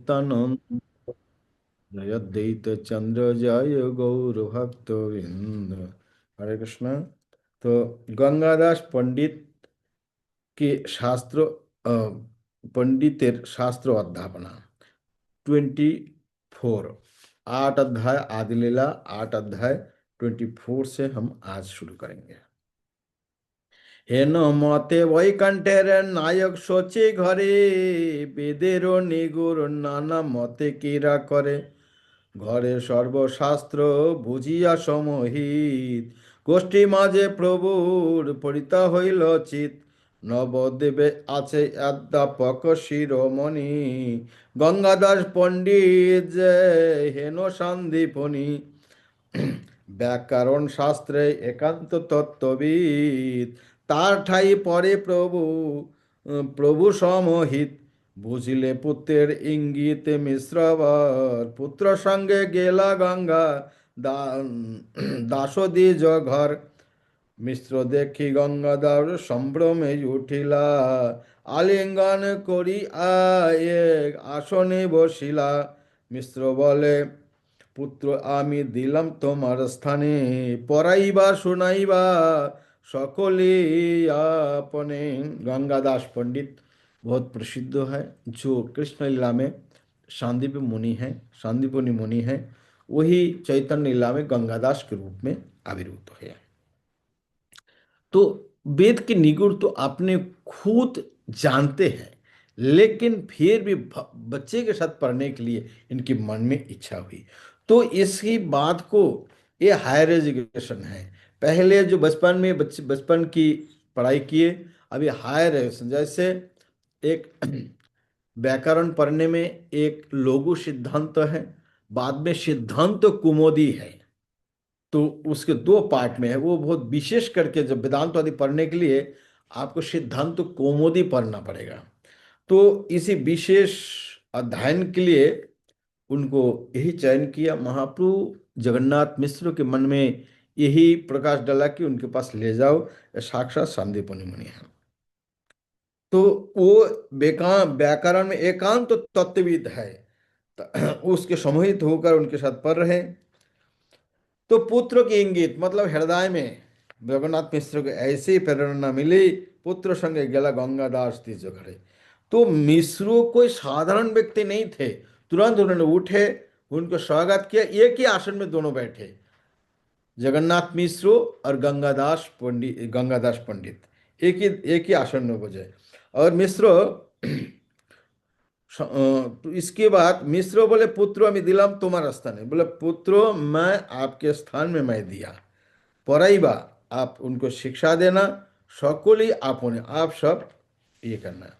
नित्यानंद जय अद्वैत चंद्र जय गौर भक्त वृंद। हरे कृष्ण। तो गंगादास पंडित के शास्त्र पंडितेर शास्त्र अध्यापना 24 8 अध्याय आदि लीला 8 अध्याय 24 से हम आज शुरू करेंगे। হেন মতে বৈকণ্ঠের নায়ক শচী ঘরে বেদের নিগুর নানা মতে কিরা করে ঘরে সর্বশাস্ত্র বুঝিয়া সমহিত গোষ্ঠী মাঝে প্রভুর পরিতা হইল চিত নবদ্বীপে আছে অধ্যাপক শিরোমণি গঙ্গাদাস পণ্ডিত যে হেন সন্দীপনী ব্যাকরণ শাস্ত্রে একান্ত তত্ত্ববিদ তার ঠাই পরে প্রভু সমহিত বুঝিলে পুত্রের ইঙ্গিত মিশ্রবর পুত্র সঙ্গে গেলা গঙ্গা দাসদি ঘর মিশ্র দেখি গঙ্গাধর সম্ভ্রমে উঠিলা আলিঙ্গন করি এক আসনে বসিলা মিশ্র বলে পুত্র আমি দিলাম তোমার স্থানে পড়াইবা শুনাইবা সকলে अपने। गंगादास पंडित बहुत प्रसिद्ध है जो कृष्ण लीला में शांदीप मुनि है, शांदीपनि मुनि है, वही चैतन्य लीला में गंगादास के रूप में आविर्भूत है। तो वेद के निगुण तो आपने खुद जानते हैं, लेकिन फिर भी बच्चे के साथ पढ़ने के लिए इनके मन में इच्छा हुई। तो इसी बात को ये हायर एजुकेशन है। पहले जो बचपन में बच्चे बचपन की पढ़ाई किए, अभी हायर एजुकेशन जैसे एक व्याकरण पढ़ने में एक लघु सिद्धांत है, बाद में सिद्धांत कुमुदी है। तो उसके दो पार्ट में है, वो बहुत विशेष करके जब वेदांत आदि पढ़ने के लिए आपको सिद्धांत कौमुदी पढ़ना पड़ेगा। तो इसी विशेष अध्ययन के लिए उनको यही चयन किया। महाप्रभु जगन्नाथ मिश्र के मन में यही प्रकाश डाला कि उनके पास ले जाओ, साक्षात सांदीपनि मुनि है। तो वो व्याकरण में एकांत तो तत्वविद है, उसके सम्मोहित होकर उनके साथ पढ़ रहे। तो पुत्र की इंगित मतलब हृदय में जगन्नाथ मिश्र को ऐसी प्रेरणा मिली, पुत्र संगे गेला गंगादास तीज घरे। तो मिश्र कोई साधारण व्यक्ति नहीं थे, तुरंत उन्होंने उठे, उनको स्वागत किया। एक ही आसन में दोनों बैठे, जगन्नाथ मिश्र और गंगादास पंडित एक ही आसन में बजे। और मिश्र तो इसके बाद मिश्र बोले पुत्र আমি দিলাম তোমার स्थाने, बोले पुत्र मैं आपके स्थान में मैं दिया, पढ़ाईबा आप उनको शिक्षा देना, सकली आपने आप सब ये करना।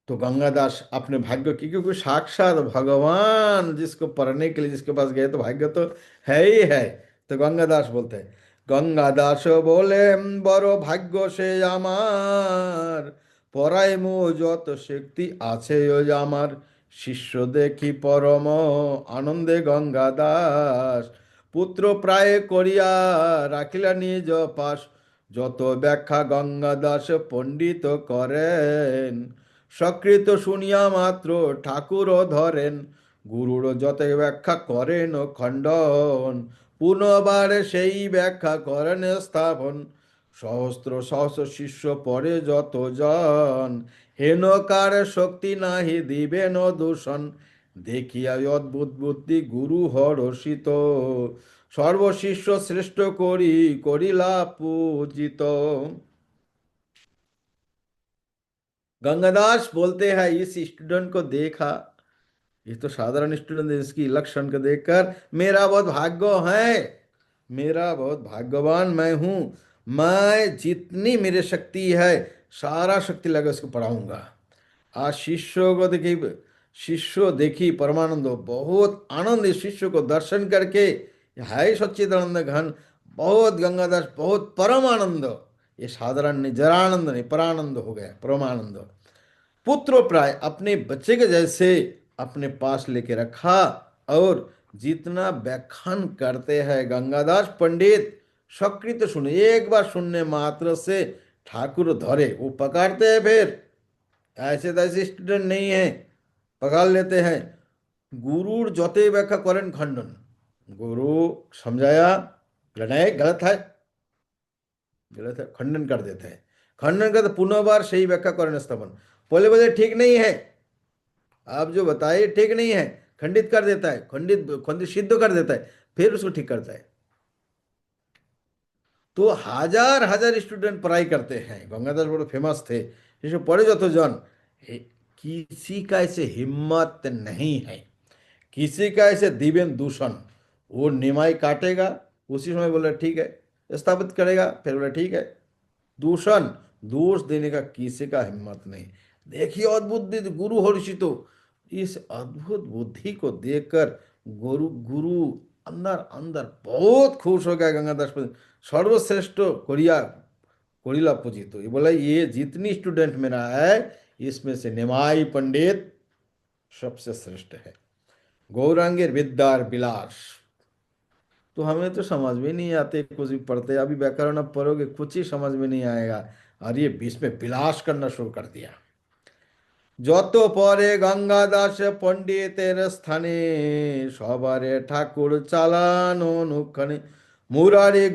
तो गंगादास अपने भाग्य की, क्योंकि साक्षात भगवान जिसको पढ़ने के लिए जिसके पास गए तो भाग्य तो है ही है। तो गंगादास बोलते हैं, गंगादास बोले बड़ो भाग्य से আমার পড়ায় মো যত শক্তি আছে ওই আমার শিষ্য দেখি পরম আনন্দে গঙ্গাদাস পুত্র প্রায় করিয়া রাখিলা নিজ পাশ যত ব্যাখ্যা গঙ্গাদাস পণ্ডিত করেন সকৃত শুনিয়া মাত্র ঠাকুর ধরেন গুরুর যত ব্যাখ্যা করেন খণ্ডন পুনবার সেই ব্যাখ্যা করেন স্থাপন সহস্র সহস্র শিষ্য পরে যত জন হেনকার শক্তি নাহি দিবেন দূষণ দেখিয়া অদ্ভুত বুদ্ধি গুরু হরষিত সর্বশিষ্য শ্রেষ্ঠ করিলা पूजित। गंगादास बोलते हैं इस स्टूडेंट को देखा, ये तो साधारण स्टूडेंट है, इसकी लक्षण को देखकर मेरा बहुत भाग्य है, मेरा बहुत भाग्यवान मैं हूँ, मैं जितनी मेरी शक्ति है सारा शक्ति लगा उसको पढ़ाऊंगा। आज शिष्यों को देखी, शिष्य देखी परमानंद बहुत आनंद, इस शिष्य को दर्शन करके है सच्चिदानंद घन, बहुत गंगादास बहुत परम आनंद, ये साधारण नहीं, जरानंद नहीं, परानंद हो गया, परमानंद। पुत्र प्राय अपने बच्चे के जैसे अपने पास लेके रखा और जितना व्याख्यान करते हैं गंगादास पंडित सकृत सुने, एक बार सुनने मात्र से ठाकुर धरे, वो पकड़ते हैं। फिर ऐसे तैसे स्टूडेंट नहीं है, पकड़ लेते हैं। गुरुर যতই व्याख्या करें खंडन, गुरु समझाया, नहीं गलत है, गलत है, खंडन कर देते हैं। खंडन करते पुनः बार सही व्याख्या करें स्थापन, बोले बोले ठीक नहीं है, आप जो बताए ठीक नहीं है, खंडित कर देता है, खंडित खंडित सिद्ध कर देता है, फिर उसको ठीक करता है। तो हजार हजार स्टूडेंट पढ़ाई करते हैं, गंगाधर बड़े फेमस थे, जिसमें पढ़े जो तो जन, किसी का ऐसे हिम्मत नहीं है, किसी का ऐसे दिव्यन दूषण, वो निमाई काटेगा, उसी समय बोला ठीक है, स्थापित करेगा, फिर बोला ठीक है, दूषण, दोष देने का किसी का हिम्मत नहीं। देखिए अद्भुत गुरु हर्षि, तो इस अद्भुत बुद्धि को देखकर गुरु गुरु अंदर अंदर बहुत खुश हो गया। गंगादास पंडित सर्वश्रेष्ठ कोरिया कोरिला पूजी, तो ये बोला ये जितनी स्टूडेंट मेरा है, इसमें से निमाई पंडित सबसे श्रेष्ठ है। गौरांगेर विद्यार विलास, तो हमें तो समझ में नहीं आते, कुछ भी पढ़ते, अभी व्याकरण अब पढ़ोगे कुछ ही समझ में नहीं आएगा, और ये बीच में विलास करना शुरू कर दिया। যত পরে গঙ্গাদাস পণ্ডিতের স্থানে, সবারে ঠাকুর চালানো অনুক্ষণে, মুরারি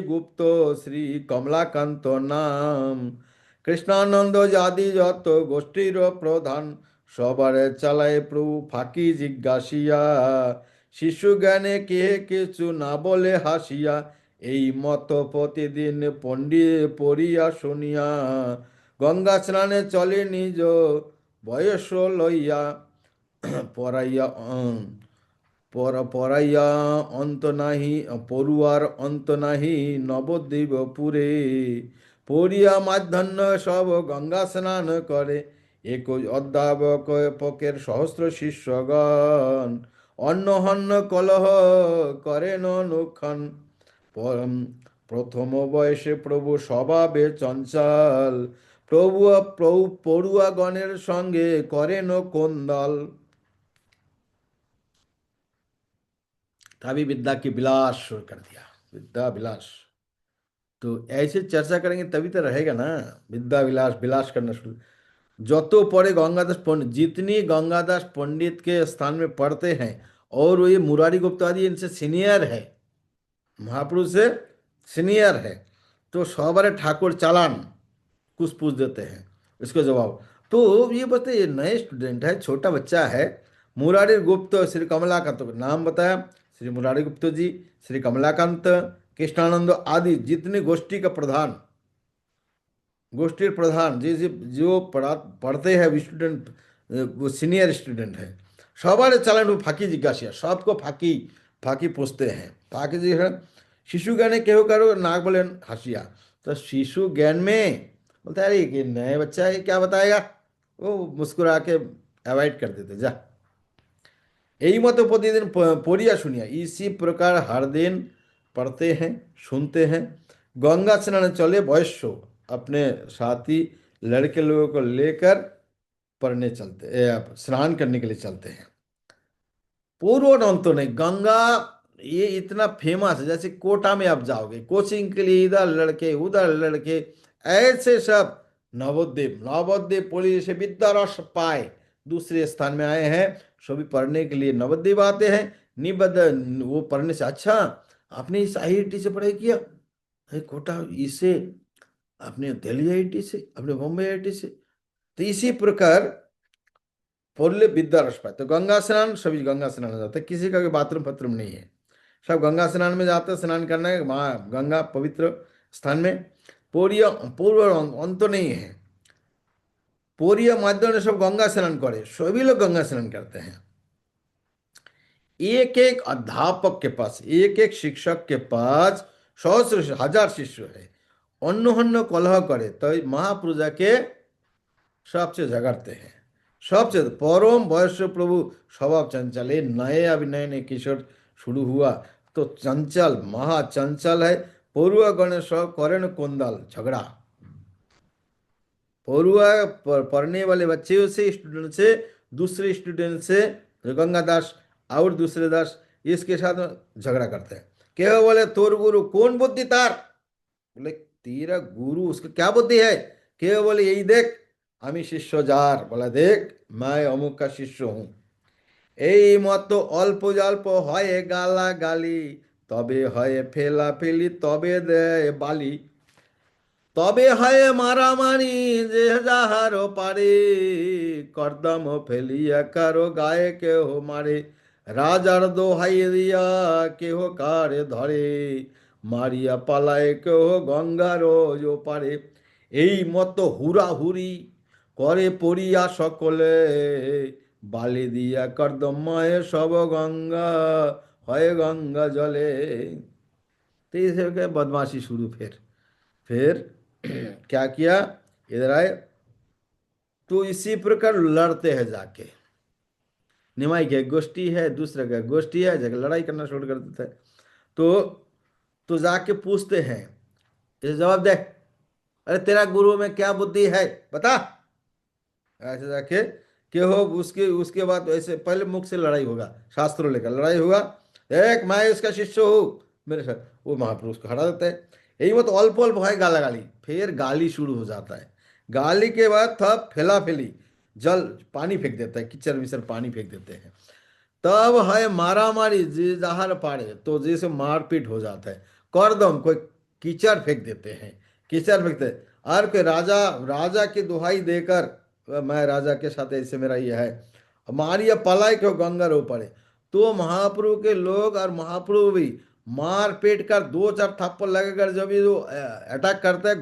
গুপ্ত শ্রী কমলাকান্ত নাম, কৃষ্ণানন্দ জাদি যত গোষ্ঠীর প্রধান, সবারে চালায় প্রভু ফাঁকি জিজ্ঞাসিয়া, শিশু জ্ঞানে কে কিছু না বলে হাসিয়া, এই মত প্রতিদিন পণ্ডিত পড়িয়া শুনিয়া, গঙ্গা স্নানে চলে নিজ বয়স লইয়া, পড়াইয়া পড়াইয়া অন্ত নাহি, পড়ুয়ার অন্ত নাহি নবদ্বীপপুরে, পড়িয়া মাধ্যাহ্ন সব গঙ্গা স্নান করে, এক অধ্যাপকের সহস্র শিষ্যগণ, অন্নহন্ন কলহ করেন অনুক্ষণ, প্রথম বয়সে প্রভু স্বভাবে চঞ্চল, প্রভু পড়ুয়াগণের সঙ্গে করেন কোন্দল। तभी विद्या की विलास शुरू कर दिया, विद्या विलास। तो ऐसे चर्चा करेंगे तभी तो रहेगा ना, विद्या विलास विलास करना शुरू। जो तो पढ़े गंगादास पंडित, जितनी गंगादास पंडित के स्थान में पढ़ते हैं, और वो ये मुरारी गुप्ता आदि इनसे सीनियर है, महापुरुष से सीनियर है, तो सवारे ठाकुर चालान कुछ पूछ देते हैं, इसको जवाब। तो ये बताइए, ये नए स्टूडेंट है, छोटा बच्चा है, मुरारी गुप्त श्री कमलाकांत, नाम बताया, श्री मुरारी गुप्त जी, श्री कमलाकांत, कृष्णानंद आदि जितने गोष्ठी का प्रधान, गोष्ठी प्रधान जो पढ़ते हैं स्टूडेंट, वो सीनियर स्टूडेंट है, सवारे चालान वो फाकी जिज्ञासिया, सबको फाकी फाकी पूछते हैं, फाकी जी है। शिशु ज्ञान केहो करो नाग बोले हंसिया, तो शिशु ज्ञान में बोलता है अरे ये नए बच्चा है क्या बताएगा, वो मुस्कुरा के अवॉइड कर देते जा। यही मत प्रतिदिन पढ़िया सुनिया, इसी प्रकार हर दिन पढ़ते हैं, सुनते हैं। गंगा स्नान चले वयस्व, अपने साथी लड़के लोगों को लेकर पढ़ने चलते, स्नान करने के लिए चलते हैं। पूर्व और अंत नहीं, गंगा ये इतना फेमस है, जैसे कोटा में आप जाओगे कोचिंग के लिए, इधर लड़के उधर लड़के, ऐसे सब नवोद्वीप नवोद्वीप पुलिस से विद्यारस पाए दूसरे स्थान में आए हैं, सभी पढ़ने के लिए नवद्वीप आते हैं। निबद्ध वो पढ़ने से अच्छा, आपने इस आईआईटी से पढ़ाई किया, अरे कोटा इससे, आपने दिल्ली आईआईटी से, अपने बॉम्बे आईआईटी से, तो इसी प्रकार पढ़ले विद्या रस पाए। तो गंगा स्नान, सभी गंगा स्नान हो जाता है, किसी का भी बाथरूम पथरूम नहीं है, सब गंगा स्नान में जाते हैं, स्नान करना है वहाँ गंगा पवित्र स्थान में। पूर्व पूर्व अंत नहीं है, पूर्व माध्यम ने सब गंगा स्नान करे, सभी लोग गंगा स्नान करते हैं। एक एक अध्यापक के पास, एक एक शिक्षक के पास सहस्र हजार शिष्य है, अन्न कलह करे, तो महापूजा के सबसे झगड़ते हैं, सबसे परम वयस्क प्रभु स्वभाव चंचल, ये नए अभी नए नए किशोर शुरू हुआ तो चंचल महाचंचल है। पौरुआ गणेश करें कोंदल झगड़ा, पौरुआ पढ़ने वाले बच्चे से, स्टूडेंट से, दूसरे स्टूडेंट से, गंगादास और दूसरे दास इसके साथ झगड़ा करते हैं। क्या बोले तोर गुरु कौन बुद्धि तार, बोले तेरा गुरु उसका क्या बुद्धि है, क्या बोले यही देख আমি শিষ্য যার, বলে দেখ मैं অমুক का শিষ্য हूँ। এই মতো অল্প জল্প হয় গালাগালি, তবে হয় ফেলাফেলি, তবে দেয় বালি, তবে হয় মারামারি, যে যাহার পারে, কর্দম ফেলিয়া কারো গায়ে কেহ মারে, রাজার দোহাই দিয়া কেহ কারে ধরে, মারিয়া পালায় কেহ গঙ্গার ওপারে। এই মতো হুড়াহুড়ি করে পড়িয়া সকলে, বালি দিয়া কর্দমায় সব গঙ্गा হয় गंगा जले। तो इस बदमाशी शुरू। फिर क्या किया, इधर आए, तो इसी प्रकार लड़ते हैं जाके। निमाई की एक गोष्ठी है, दूसरे का गोष्ठी है, जाके लड़ाई करना शुरू कर देता है। तो जाके पूछते हैं, इसे जवाब दे, अरे तेरा गुरु में क्या बुद्धि है, बता। ऐसे जाके के हो, उसके उसके बाद ऐसे पहले मुख से लड़ाई होगा, शास्त्रों लेकर लड़ाई होगा। एक मैं इसका शिष्य हूँ, मेरे साथ वो महापुरुष को हटा देता है। यही मत अल्प अल्प है गाला गाली, फिर गाली शुरू हो जाता है। गाली के बाद था फैला फैली, जल पानी फेंक देता है, कीचड़ विचड़ पानी फेंक देते हैं। तब है मारा मारी, जे जहार पाड़े, तो जैसे मारपीट हो जाता है। करदम कोई कीचड़ फेंक देते हैं, कीचड़ फेंकते हैं। और कोई राजा, राजा की दुहाई देकर, मैं राजा के साथ ऐसे मेरा ये है, मारिया पलाय क्यों गंगा रो पड़े। तो महाप्रभु के लोग और महाप्रभु भी मार पीट कर दो चार थप्पड़ लगेकर जब ये जो अटैक करते हैं,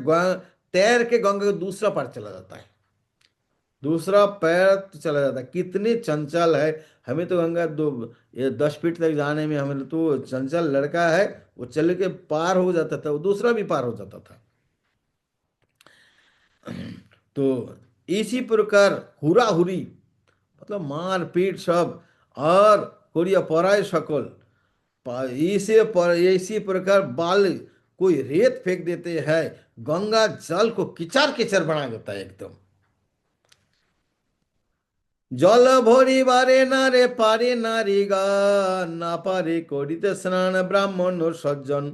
तैर के गंगा के दूसरा पार चला जाता है, दूसरा पैर तो चला जाता है। कितनी चंचल है। हमें तो गंगा दो, ये 10 फीट तक जाने में, हमें तो चंचल लड़का है, वो चल के पार हो जाता था, वो दूसरा भी पार हो जाता था। तो इसी प्रकार हुरा हुरी, मतलब मार पीट सब, और कोरिया पराय सकल, इसी प्रकार बाल, कोई रेत फेंक देते हैं, गंगा जल को किचर किचर बना देता है एकदम। জল ভরিবারে না রে পারে নারীগা, না পারে করিতে স্নান ব্রাহ্মণ সজ্জন,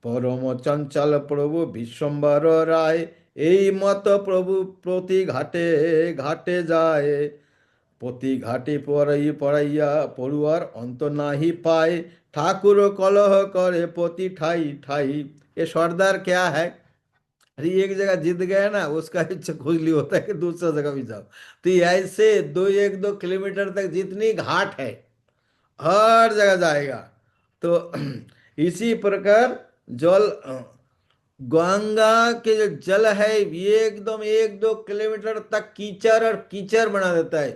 পরম চঞ্চল প্রভু বিশ্বম্বর রায়, এই মত প্রভু প্রতি ঘাটে ঘাটে যায়, প্রতি ঘাটে পড়াইয়া পড়ুয়ার অন্ত নাহি পায়, ঠাকুর কলহ করে প্রতি ঠাই ঠাই। ये सरदार क्या है, अरे एक जगह जीत गया ना, उसका इच्छा खुजली होता है कि दूसरा जगह भी जाओ। तो ये ऐसे 1-2 किलोमीटर तक जितनी घाट है, हर जगह जाएगा। तो इसी प्रकार जल, गंगा के जो जल है ये एकदम 1-2 किलोमीटर तक कीचड़ और कीचड़ बना देता है।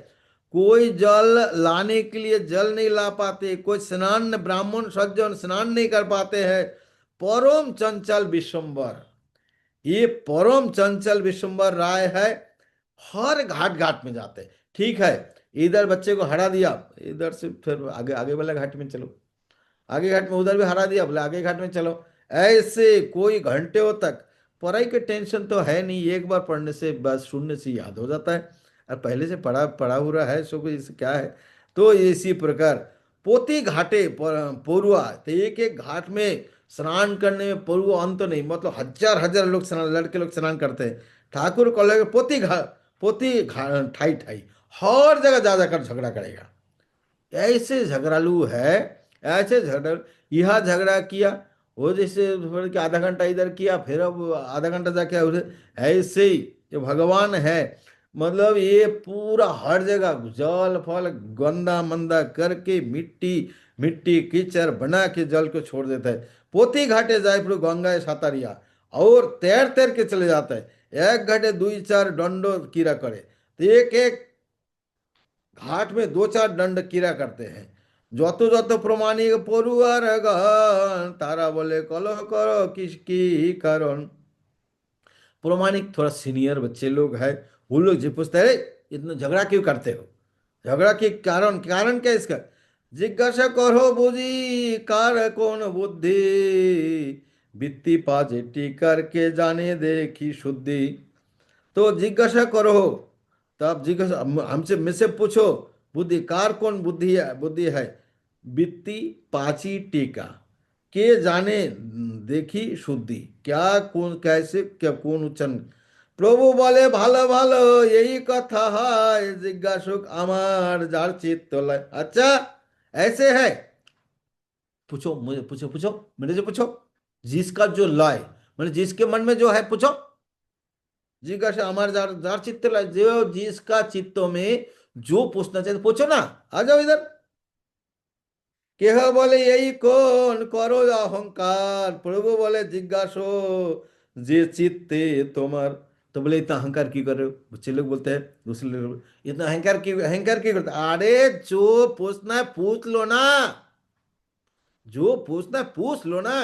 कोई जल लाने के लिए जल नहीं ला पाते, कोई स्नान, ब्राह्मण सज्जन स्नान नहीं कर पाते हैं। परम चंचल विश्वम्बर, ये परम चंचल विश्वम्बर राय है, हर घाट घाट में जाते हैं। ठीक है, इधर बच्चे को हरा दिया, इधर से फिर आगे आगे वाला घाट में चलो, आगे घाट में उधर भी हरा दिया, बोले आगे घाट में चलो। ऐसे कोई घंटे तक, पढ़ाई के टेंशन तो है नहीं, एक बार पढ़ने से बस शून्य से याद हो जाता है, और पहले से पढ़ा पढ़ा हुआ है, सो कोई इससे क्या है। तो इसी प्रकार पोती घाटे पोरुआ, तो एक एक घाट में स्नान करने में पूर्व अंत नहीं, मतलब हजार हजार लोग स्नान, लड़के लोग स्नान करते हैं। ठाकुर को लगे पोती ठाई ठाई, हर जगह जा जाकर झगड़ा करेगा। ऐसे झगड़ालू है, ऐसे झगड़ा, यह झगड़ा किया, वो जैसे थोड़ा कि आधा घंटा इधर किया, फिर अब आधा घंटा जाके उधर, ऐसे ही जो भगवान है, मतलब ये पूरा हर जगह जल फल गंदा मंदा करके, मिट्टी मिट्टी कीचड़ बना के जल को छोड़ देता है। पोती घाटे जाए फिर गंगा सातारिया, और तैर तैर के चले जाता है। एक घाटे 2-4 दंडो कीड़ा करे, तो एक एक घाट में 2-4 दंड कीड़ा करते हैं। যত যত প্রমাণিক পড়ুয়ার গান, तारा बोले कलह करो किसकी कारण। प्रमाणिक थोड़ा सीनियर बच्चे लोग हैं, वो लोग जी पूछते हैं, इतना झगड़ा क्यों करते हो, झगड़ा के कारण, कारण क्या है इसका। जिज्ञासा करो बुझी कार कौन बुद्धि, वित्ती पाजेटी करके जाने देखी शुद्धि। तो जिज्ञासा करो, तो आप जिज्ञासा हमसे मुझसे पूछो, बुद्धि कार कौन बुद्धि है, बुद्धि है, वित्ती पाची टीका के जाने देखी शुद्धि, क्या कौन कैसे क्या कौन उच्चन। প্রভু বলে ভালো ভালো এই কথা হয় জিজ্ঞাসুক আমার যার চিত্ত লয়। अच्छा ऐसे है, पूछो मुझे, पूछो पूछो मेरे से पूछो, जिसका जो लय मतलब जिसके मन में जो है पूछो। जिज्ञासा আমার যার যার চিত্তে लय, जो जिसका चित्त में जो पूछना चाहिए पूछो ना, आ जाओ इधर। কেহ বলে এই কোন করো অহংকার, প্রভু বলে জিজ্ঞাসো যে চিত্তে তোমার। तो बोले इतना अहंकार क्यों कर रहे हो, बच्चे लोग बोलते हैं, दूसरे लोग इतना अहंकार क्यों करते, अरे जो पूछना है पूछ लो ना, जो पूछना है पूछ लो ना,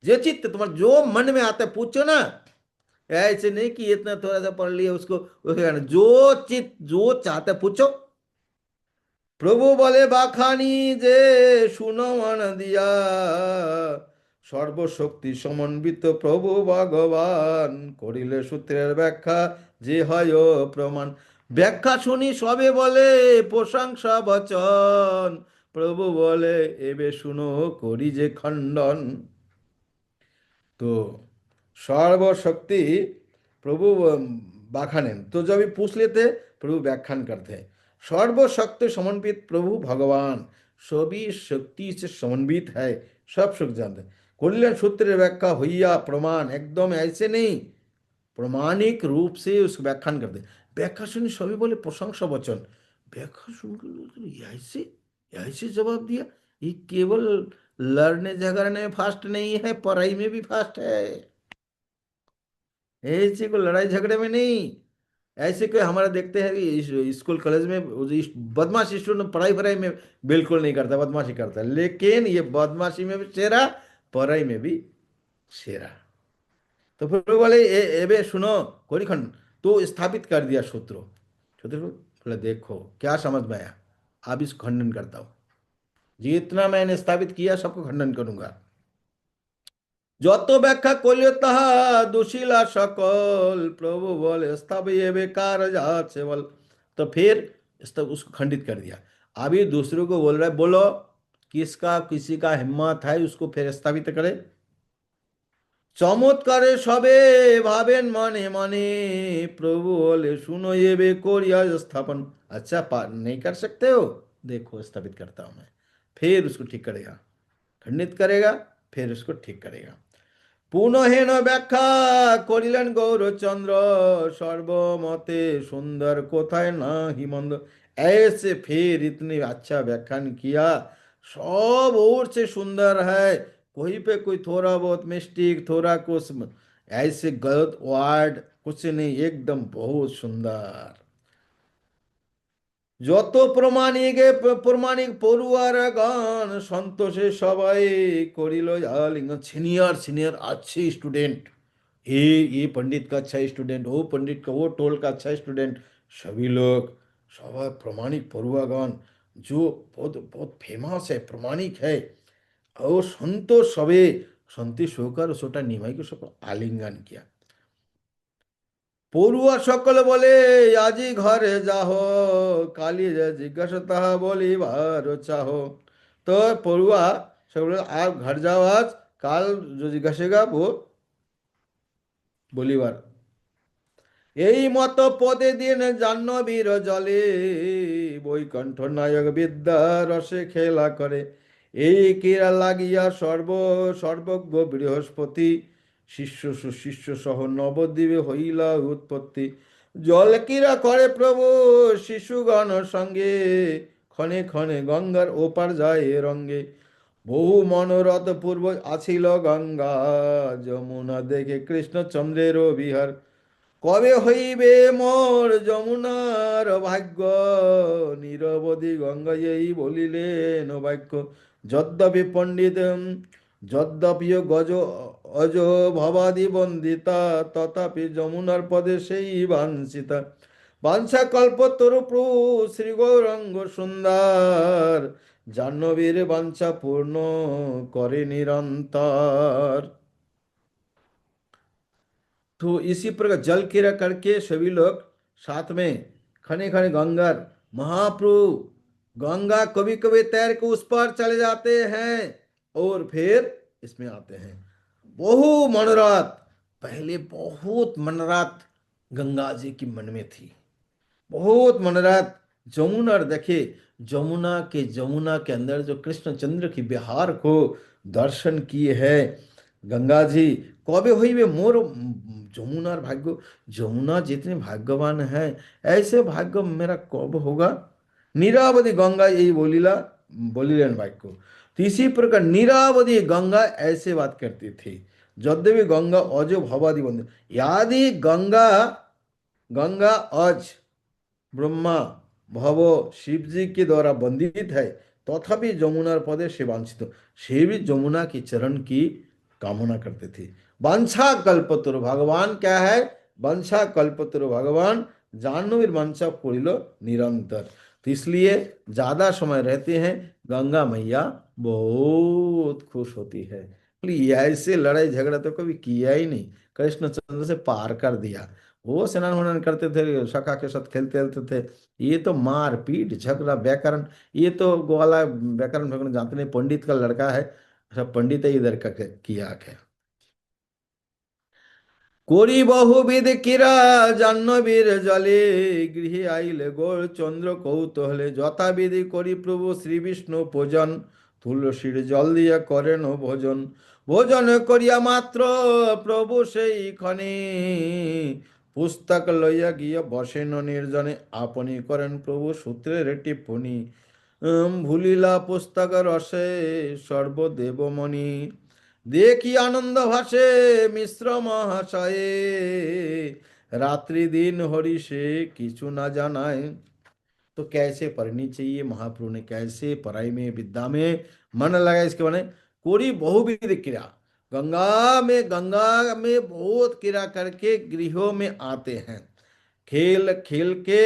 जे चित्त तुम्हारे जो मन में आता है पूछो ना। ऐसे नहीं कि इतना थोड़ा सा पढ़ लिया उसको कहना। जो चित्त जो चाहता है पूछो। প্রভু বলে বাখানি যে শুনো মন দিয়া, সর্বশক্তি সমন্বিত প্রভু ভগবান, করিলে সূত্রের ব্যাখ্যা যে হয় ও প্রমাণ। ব্যাখ্যা শুনি সবে বলে প্রশংসা বচন, প্রভু বলে এবে শুনো করি যে খণ্ডন। तो सर्वशक्ति प्रभु बाखानेन, तो जब ये पूछ लेते प्रभु व्याख्यान करते हैं। सर्वशक्ति समन्वित प्रभु भगवान, सभी शक्ति से समन्वित है, सब सुख जानते हैं। कल्याण सूत्र व्याख्या हुईया प्रमाण, एकदम ऐसे नहीं, प्रमाणिक रूप से उसको व्याख्यान करते। व्याख्या सुनी सभी बोले प्रशंसा वचन, व्याख्या सुनकर ऐसे ऐसे जवाब दिया, ये केवल लड़ने झगड़ने में फास्ट नहीं है, पढ़ाई में भी फास्ट है। ऐसे को लड़ाई झगड़े में नहीं। ऐसे कोई हमारा देखते हैं कि स्कूल कॉलेज में बदमाश स्टूडेंट पढ़ाई पढ़ाई में बिल्कुल नहीं करता, बदमाशी करता है, लेकिन ये बदमाशी में भी शेरा, पढ़ाई में भी शेरा। तो फिर बोले एबे सुनो कोई खंड, तो स्थापित कर दिया सूत्रों। सूत्र बोले देखो क्या समझ में आया, अब इसको खंडन करता हूं, जितना मैंने स्थापित किया सबको खंडन करूंगा। যত ব্যাখ্যা করলে তাহা দুশিলা সকল, प्रभु बोले स्थापिए बेकार जाचे बोल। तो फिर उसको खंडित कर दिया। अभी दूसरों को बोल रहा है बोलो किसका किसी का हिम्मत है उसको फिर स्थापित करे। চমৎকারে সবে ভাবেন মনে মনে, प्रभु बोले सुनो ये बे कोरिया स्थापन। अच्छा नहीं कर सकते हो, देखो स्थापित करता हूं मैं। फिर उसको ठीक करेगा, खंडित करेगा, फिर उसको ठीक करेगा। পুনহেন ব্যাখ্যা করিলেন গৌরচন্দ্র, সর্বমতে सुंदर कोথায় ना हिमंद। ऐसे फिर इतनी अच्छा व्याख्यान किया, सब ओर से सुंदर है, कोई पे कोई थोड़ा बहुत मिस्टेक थोड़ा कुछ ऐसे गलत वर्ड कुछ नहीं, एकदम बहुत सुंदर। যত প্রমাণিকে প্রমাণিক পড়ুয়ার গান, সন্তোষে সবাই করিল আলিঙ্গन। सीनियर सीनियर अच्छे स्टूडेंट, ये पंडित का अच्छा स्टूडेंट, वो पंडित का वो टोल का अच्छा स्टूडेंट, सभी लोग सबाई प्रमाणिक पढ़ुआगण जो बहुत बहुत फेमस है प्रमाणिक है, और संतोष सबे संतोष होकर सोटा निमाई को सब आलिंगन किया। পড়ুয়া সকলে বলে আজি ঘরে যাহ, কালি যে জিজ্ঞাসা তাহা বলিবার চাহ। তো পড়ুয়া সকলে आप घर जाओ आज, काल जो जिज्ञासेगा वो বলিবার। এই মত পদে দিন জাহ্নবীর জলে, বৈকণ্ঠ নায়ক বিদ্যা রসে খেলা করে। এই ক্রীড়া লাগিয়া সর্বজ্ঞ বৃহস্পতি, শিষ্য সুশিষ্য সহ নবদ্বীপে হইলা উৎপত্তি। জল ক্রীড়া করে প্রভু শিশুগণ সঙ্গে, ক্ষণে ক্ষণে গঙ্গার ওপার যায় এ রঙ্গে। বহু মনোরথ পূর্ব আছিল গঙ্গা, যমুনা দেখে কৃষ্ণচন্দ্রের বিহার। কবে হইবে মোর যমুনার ভাগ্য, নিরবধি গঙ্গা এই বলিলেন বাক্য। যদ্যপি পণ্ডিত যদ্যপি গজ অজ ভবাদি বন্দিতা, তথাপি যমুনার পদে সেই বাঞ্ছিতা। বাঞ্ছা কল্প তরু প্রভু শ্রী গৌরাঙ্গ সুন্দর, জাহ্নবীর বাঞ্ছা পূর্ণ করে নিরন্তর। तो इसी प्रकार जल क्रिया करके सभी लोग साथ में खने खने गंगा महाप्रभु, गंगा कभी कभी तैर के उस पार चले जाते हैं और फिर इसमें आते हैं। बहु मनोरथ पहले बहुत मनरात गंगा जी की मन में थी, बहुत मनरात। जमुना देखे, जमुना के अंदर जो कृष्णचंद्र की बिहार को दर्शन किए है गंगा जी, कबे हुई वे मोर जमुनार भाग्य, जमुना जितने भाग्यवान है, ऐसे भाग्य मेरा कब होगा। नीरावती गंगा यही बोलीला, बोलिलेन वाक्य। तो इसी प्रकार नीरावती गंगा ऐसे बात करती थी, यद्यपि गंगा अजो भवादि बंधु, यदि गंगा, गंगा अज ब्रह्मा भव शिव जी के द्वारा वंदित है, तथापि जमुनार पदे से वांछित, से भी जमुना की चरण की कामना करते थे। वांछा कल्पतरु भगवान क्या है, वांछा कल्पतरु भगवान जाह्नवीर वांछा करिल निरंतर। तो इसलिए ज्यादा समय रहते हैं गंगा मैया बहुत खुश होती है। बोली ऐसे लड़ाई झगड़ा तो कभी किया ही नहीं, कृष्णचंद्र से पार कर दिया। वो स्नान वनान करते थे, सखा के साथ खेलते खेलते थे। ये तो मार पीट झगड़ा व्याकरण, ये तो ग्वाला व्याकरण भगवान जानते नहीं, पंडित का लड़का है, सब पंडित ही इधर का किया है। করি বহুবিধ ক্রীড়া জাহ্নবীর জলে, গৃহে আইলে গোল চন্দ্র কৌতূহলে, যথাবিধি করি প্রভু শ্রী বিষ্ণু পূজন, তুলসীর জল দিয়া করেন ভোজন। ভোজন করিয়া মাত্র প্রভু সেই ক্ষণে, পুস্তক লইয়া গিয়া বসেন নির্জনে, আপনি করেন প্রভু সূত্রের টিপ্পনী। ভুলিলা পুস্তক রসে সর্বদেবমণি, দেখি আনন্দ ভাসে মিশ্র মহাশয়ে, रात्रि दिन हरि से किचु ना जानाए। तो कैसे पढ़नी चाहिए, महाप्रभु ने कैसे पढ़ाई में विद्या में मन लगा, इसके माने कोरी बहुविध क्रिया, गंगा में बहुत क्रिया करके गृहों में आते हैं, खेल खेल के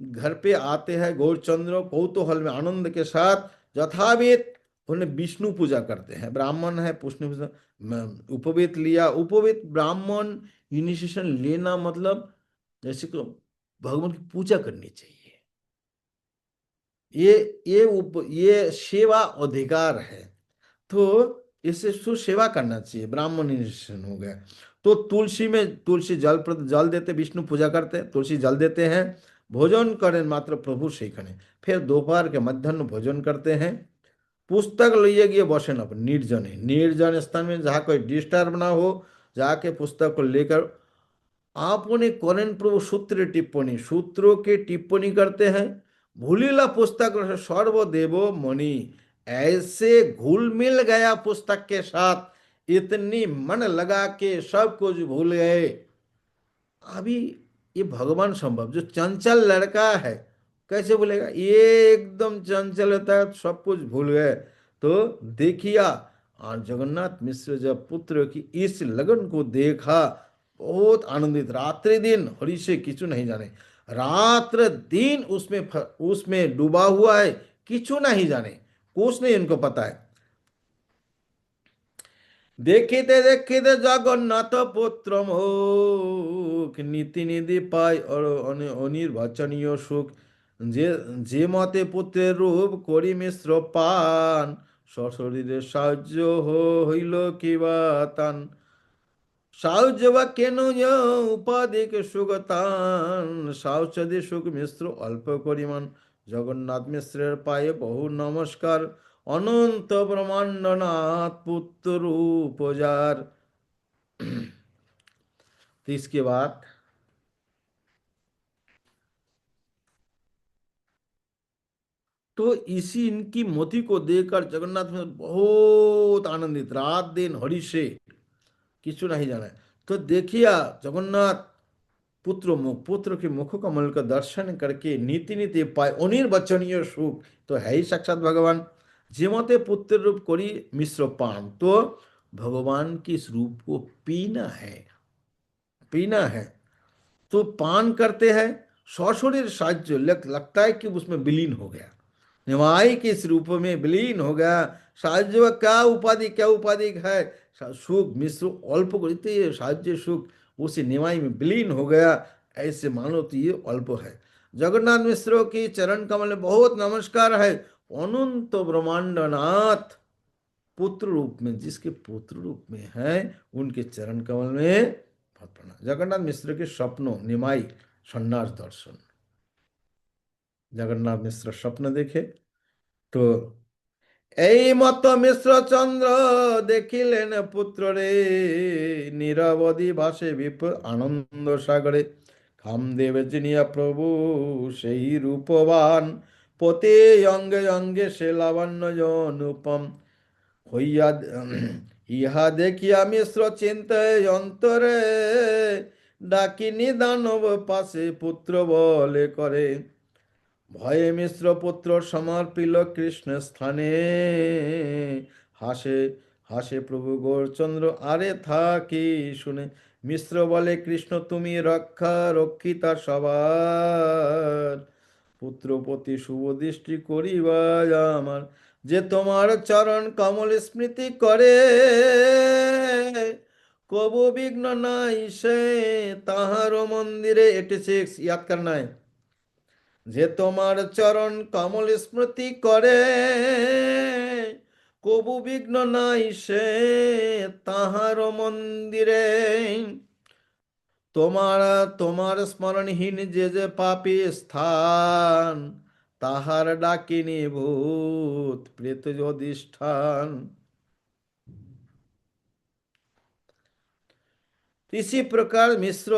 घर पे आते हैं गौरचंद्र कौतूहल में आनंद के साथ, यथाविध उन्हें विष्णु पूजा करते हैं। ब्राह्मण है पुष्णु पूजा, उपवीत लिया, उपवीत ब्राह्मण इनिशिएशन लेना मतलब जैसे को भगवान की पूजा करनी चाहिए। ये सेवा अधिकार है, तो इससे सुसेवा करना चाहिए, ब्राह्मण इनिशिएशन हो गया। तो तुलसी में तुलसी जल देते, विष्णु पूजा करते हैं, तुलसी जल देते हैं, भोजन करें मात्र प्रभु सेखने, फिर दोपहर के मध्याह्न भोजन करते हैं। पुस्तक लिए गए बसेन अपन निर्जने, निर्जन स्थान में जहाँ कोई डिस्टर्ब ना हो, जाके पुस्तक को लेकर आपने करें प्रभु सूत्र टिप्पणी, सूत्रों की टिप्पणी करते हैं। भूलीला पुस्तक सर्वदेवो मणि, ऐसे घुल मिल गया पुस्तक के साथ, इतनी मन लगा के सब कुछ भूल गए। अभी ये भगवान संभव, जो चंचल लड़का है कैसे भूलेगा, ये एकदम चंचल होता है, सब कुछ भूल गए। तो देखिया, और जगन्नाथ मिश्र जब पुत्र की इस लगन को देखा, बहुत आनंदित, रात्रि दिन हरि से किचु नहीं जाने, रात्र दिन उसमें डूबा हुआ है, किचु नहीं जाने, कुछ नहीं इनको पता है। দেখিতে দেখিতে জগন্নাথ পুত্র মুখ, নীতি নিধি পায় অনির্বাচনীয় সুখ, যে যে মতে পুত্রের রূপ করি মিশ্র পান, সশরীরে সাহায্য হইল কিবা তান, সাহায্য বা কেন উপাধিক সুগতান, সাহসদি সুখ মিশ্র অল্প পরিমাণ, জগন্নাথ মিশ্রের পায়ে বহু নমস্কার, অনন্ত ব্রহ্মাণ্ডনাথ পুত্র रूप जार। तो इसके बाद तो इसी इनकी मोती को देखकर जगन्नाथ में बहुत आनंदित, रात दिन हरि से किचु नहीं जाना है। तो देखिए जगन्नाथ पुत्र के मुख कमल का दर्शन करके नीति नीति पाए अनिर्वचनीय सुख, तो है ही साक्षात भगवान। जेमते पुत्र रूप करी मिश्र पान, तो भगवान की इस रूप को पीना है, पीना है। तो पान करते हैं, सशरीर साज्य लगता है कि उसमें विलीन हो गया, निमाई के इस रूप में विलीन हो गया। साज्य क्या उपाधि है, सुख मिश्र अल्प करते, ये साज्य सुख उसी निमाई में विलीन हो गया, ऐसे मानो तो ये अल्प है। जगन्नाथ मिश्र की चरण कमल में बहुत नमस्कार है, अनंत ब्रह्मांडनाथ पुत्र रूप में, जिसके पुत्र रूप में है, उनके चरण कमल में बहुत प्रणाम। जगन्नाथ मिश्र के स्वप्नों निमाई सन्यास दर्शन। जगन्नाथ मिश्र स्वप्न देखे तो এই মত মিশ্র চন্দ্র দেখিলেন পুত্র রে, নীরবধি ভাসে বিপুল আনন্দ সাগরে। কামদেব চিনিয়া প্রভু সেই রূপবান, পতে অঙ্গে অঙ্গে সে লাবণ্য অনুপম হইয়া। ইহা দেখিয়া মিশ্র চিন্তায় অন্তরে, ডাকিনি দানব পাশে পুত্র বলে করে। ভয়ে মিশ্র পুত্র সমর্পিল কৃষ্ণ স্থানে, হাসে হাসে প্রভু গৌরচন্দ্র আরে থাকি শুনে। মিশ্র বলে কৃষ্ণ তুমি রক্ষা রক্ষিতা সবার, পুত্রপতি শুভ দৃষ্টি করিবা আমার। যে তোমার চরণ কমল স্মৃতি করে, কবু বিঘ্ন নাই সে তাহার মন্দিরে। 86 याद करना है। যে তোমার চরণ কমল স্মৃতি করে, কবু বিঘ্ন নাই সে তাহার মন্দিরে। তোমার তোমার স্মরণহীন যে যে পাপী স্থান, তাহার ডাকিনী ভূত প্রেত অধিষ্ঠান। इसी प्रकार मिश्र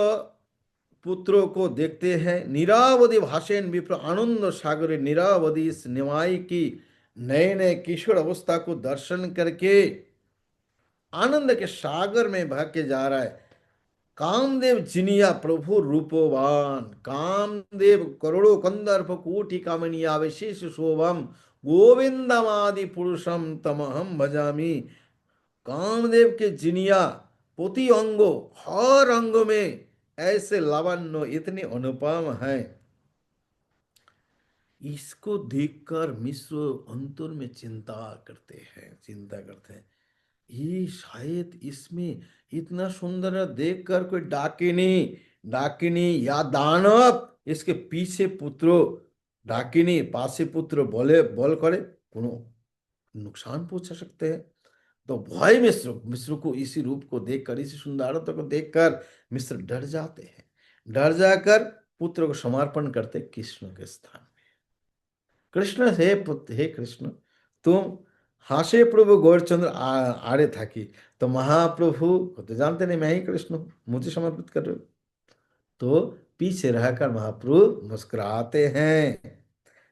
पुत्रों को देखते हैं, निरावधि भाषेन विप्र आनंद सागरे। निरावधि इस निमाई की नए नए किशोर अवस्था को दर्शन करके आनंद के सागर में बह के जा रहा है। कामदेव जिनिया प्रभु रूपवान, कामदेव करोड़ों कंदर्प कोटि कामनिया विशेष शोभम, गोविंदमादि पुरुषम तमहम भजामी। कामदेव के जिनिया प्रति अंगो हर अंग में ऐसे लावण्य इतने अनुपम है। इसको देखकर मिश्र अंतर में चिंता करते हैं ये शायद इसमें इतना सुंदर देखकर कोई डाकिनी डाकिनी या दानव इसके पीछे पुत्रो डाकिनी पासे पुत्र बोले बोल करे कोनो नुकसान पहुंचा सकते हैं। तो भय मिश्र को इसी रूप को देखकर इसी सुंदरता को देखकर मिश्र डर जाते हैं। डर जाकर पुत्र को समर्पण करते कृष्ण के स्थान में। कृष्ण हे पुत्र हे कृष्ण तुम हासे प्रभु गौरचंद्र आड़े थाकी, तो महाप्रभु को तो जानते नहीं मैं ही कृष्ण हूं, मुझे समर्पित कर रहे हो। तो पीछे रहकर महाप्रभु मुस्कुराते हैं।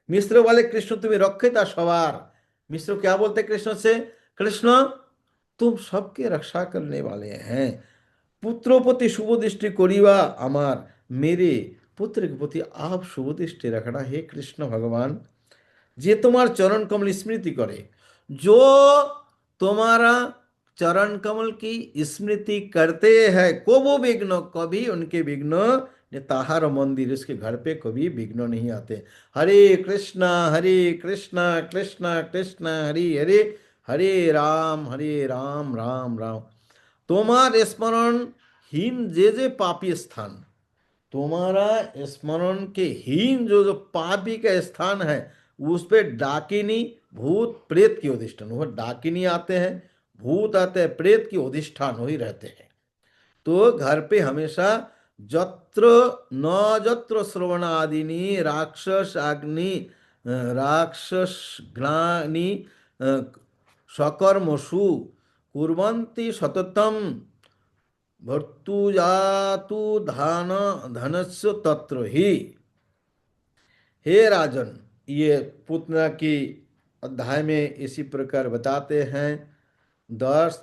मिश्र वाले कृष्ण तुम्हें रक्षिता सवार। मिश्र क्या बोलते कृष्ण से, कृष्ण तुम सबके रक्षा करने वाले हैं, पुत्रों प्रति शुभ दृष्टि करिवा अमार। मेरे पुत्र के प्रति आप शुभ दृष्टि रखना हे कृष्ण भगवान। जे तुम्हार चरण कमल स्मृति करे, जो तुम्हारा चरण कमल की स्मृति करते हैं, को वो विघ्न कभी उनके विघ्न ताहार मंदिर इसके घर पे कभी विघ्न नहीं आते। हरे कृष्णा कृष्णा कृष्ण हरे हरे, हरे राम राम राम। तुम्हार स्मरण हीन जे जे पापी स्थान, तुम्हारा स्मरण के हीन जो जो पापी का स्थान है उस पे डाकिनी भूत प्रेत की अधिष्ठान, वह डाकिनी आते हैं, भूत आते हैं, प्रेत की अधिष्ठान वही रहते हैं। तो घर पे हमेशा जत्र न जत्र श्रवण आदिनी राक्षस अग्नि राक्षस ग्लानि सकर्मसु कुर्वन्ति सततम भर्तुजातु धान धनस्य तत्र ही। हे राजन, ये पूतना की अध्याय में इसी प्रकार बताते हैं। 10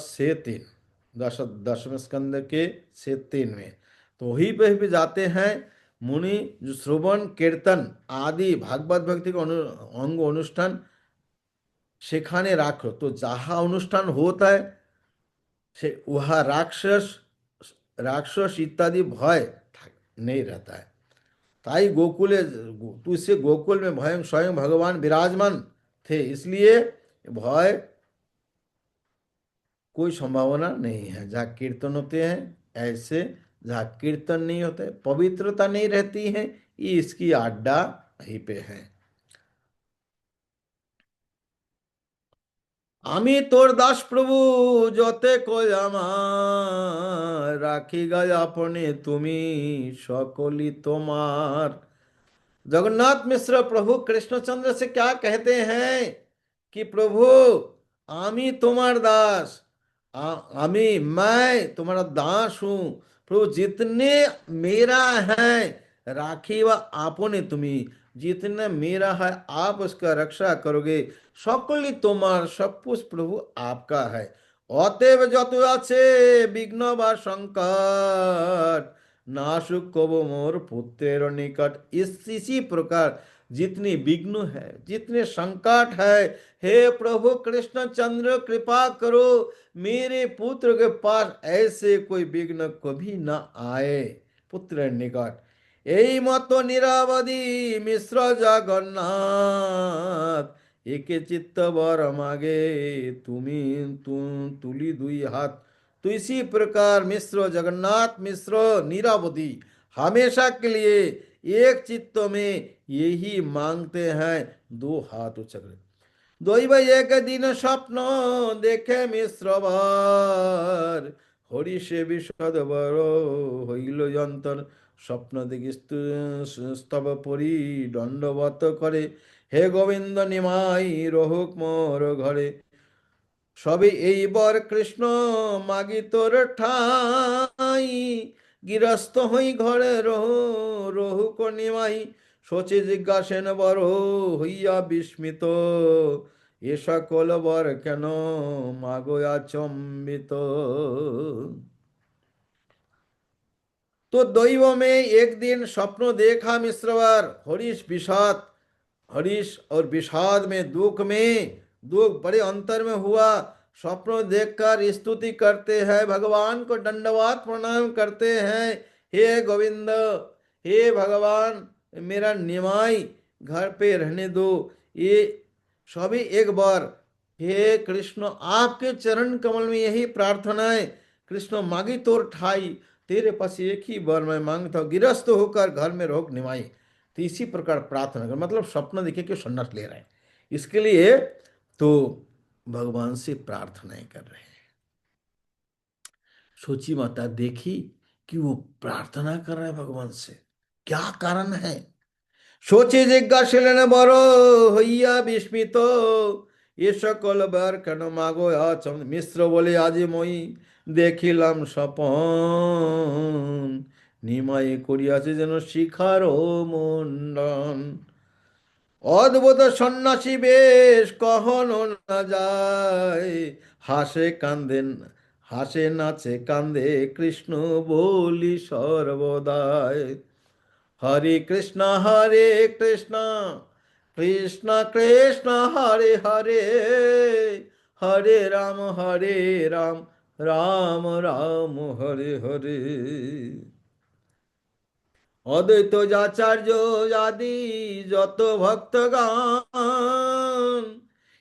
से 3 दसवें स्कंद के से 3 में तो वहीं पे भी जाते हैं। मुनि जो श्रवण कीर्तन आदि भागवत भक्ति का अंग अनुष्ठान सेखाने राखो, तो जहाँ अनुष्ठान होता है से वहाँ राक्षस राक्षस इत्यादि भय नहीं रहता है। ताई गोकुले तो इससे गोकुल में भय स्वयं भगवान विराजमान थे, इसलिए भय कोई संभावना नहीं है। जहाँ कीर्तन होते हैं ऐसे, जहाँ कीर्तन नहीं होते पवित्रता नहीं रहती है, ये इसकी अड्डा यहीं पे है। আমি তোর দাস প্রভু, যতে কই আমার, রাখি গায় আপনে তুমি, সকলি তোমার। जगन्नाथ मिश्र प्रभु कृष्णचंद्र से क्या कहते हैं कि प्रभु, आमी तुम्हार दास, आमी मैं तुम्हारा दास हूं प्रभु, जितने मेरा है राखी व आपने तुम्ही, जितने मेरा है आप उसका रक्षा करोगे, সকলই তোমার, सब कुछ प्रभु आपका है। অতএব যত আছে বিঘ্ন বা সংকট, नासुक कब मोर पुत्रेर निकट। इसी प्रकार जितनी विघ्न है, जितने संकट है, हे प्रभु कृष्णचंद्र कृपा करो, मेरे पुत्र के पास ऐसे कोई विघ्न कभी न आए, पुत्र निकट। এই মতো নিরাবধি মিশ্র জগন্নাথ, একে চিত্ত বর মাগে তুমি, তুলি দুই হাত। तो इसी प्रकार मिश्र जगन्नाथ मिश्र नीरावती हमेशा के लिए एक चित्त में यही मांगते हैं, दो हाथ उचक। দৈব এক দিন স্বপ্ন দেখে মিশ্রবার, হরিষে বিষদ বড় হইল যন্তর। স্বপ্ন দেখি স্তব পরি দণ্ডবত করে, হে গোবিন্দ নিমাই রহুক মোর ঘরে। সবে এইবার কৃষ্ণ মাগি তোর ঠাই, গৃহস্থ হই ঘরে রহু রহু কনিমাই। শচী জিজ্ঞাসেন বড় হইয়া বিস্মিত, এ সকল বর কেন মাগো আচম্বিত। तो दैव में एक दिन स्वप्न देखा मिश्रवर, हरीश विषाद, हरीश और विषाद में दुख बड़े अंतर में हुआ। स्वप्न देखकर स्तुति करते हैं, भगवान को दंडवत प्रणाम करते हैं, हे गोविंद, हे भगवान, मेरा निमाई घर पे रहने दो। ये सभी एक बार, हे कृष्ण आपके चरण कमल में यही प्रार्थना है, कृष्ण मांगी तोर ठाई, तेरे पास एक ही बार मैं मांगता हूँ, गिरस्त होकर घर में रोक निमाई। तो इसी प्रकार प्रार्थना कर, मतलब स्वप्न देखे कि सन्यास ले रहे हैं, इसके लिए तो भगवान से प्रार्थनाएं कर रहे हैं। सोची माता देखी कि वो प्रार्थना कर रहे हैं भगवान से, क्या कारण है। सोचे जिज्ञासिलेन बड़ হইয়া বিস্মিত, এ সকল বার কেন মাগো আচম। মিশ্র বলে আজি মই দেখিলাম স্বপন, নিমাই করিয়াছে যেন শিখার মুন্ডন। অদ্ভুত সন্ন্যাসী বেশ কখনো না যায়, হাসে কান্দেন, হাসে নাচে কান্দে কৃষ্ণ বলি সর্বদায়। हरे कृष्णा कृष्णा कृष्णा हरे हरे, हरे राम राम राम हरे हरे। অদ্বৈত যাচার্য আদি যত ভক্তগণ,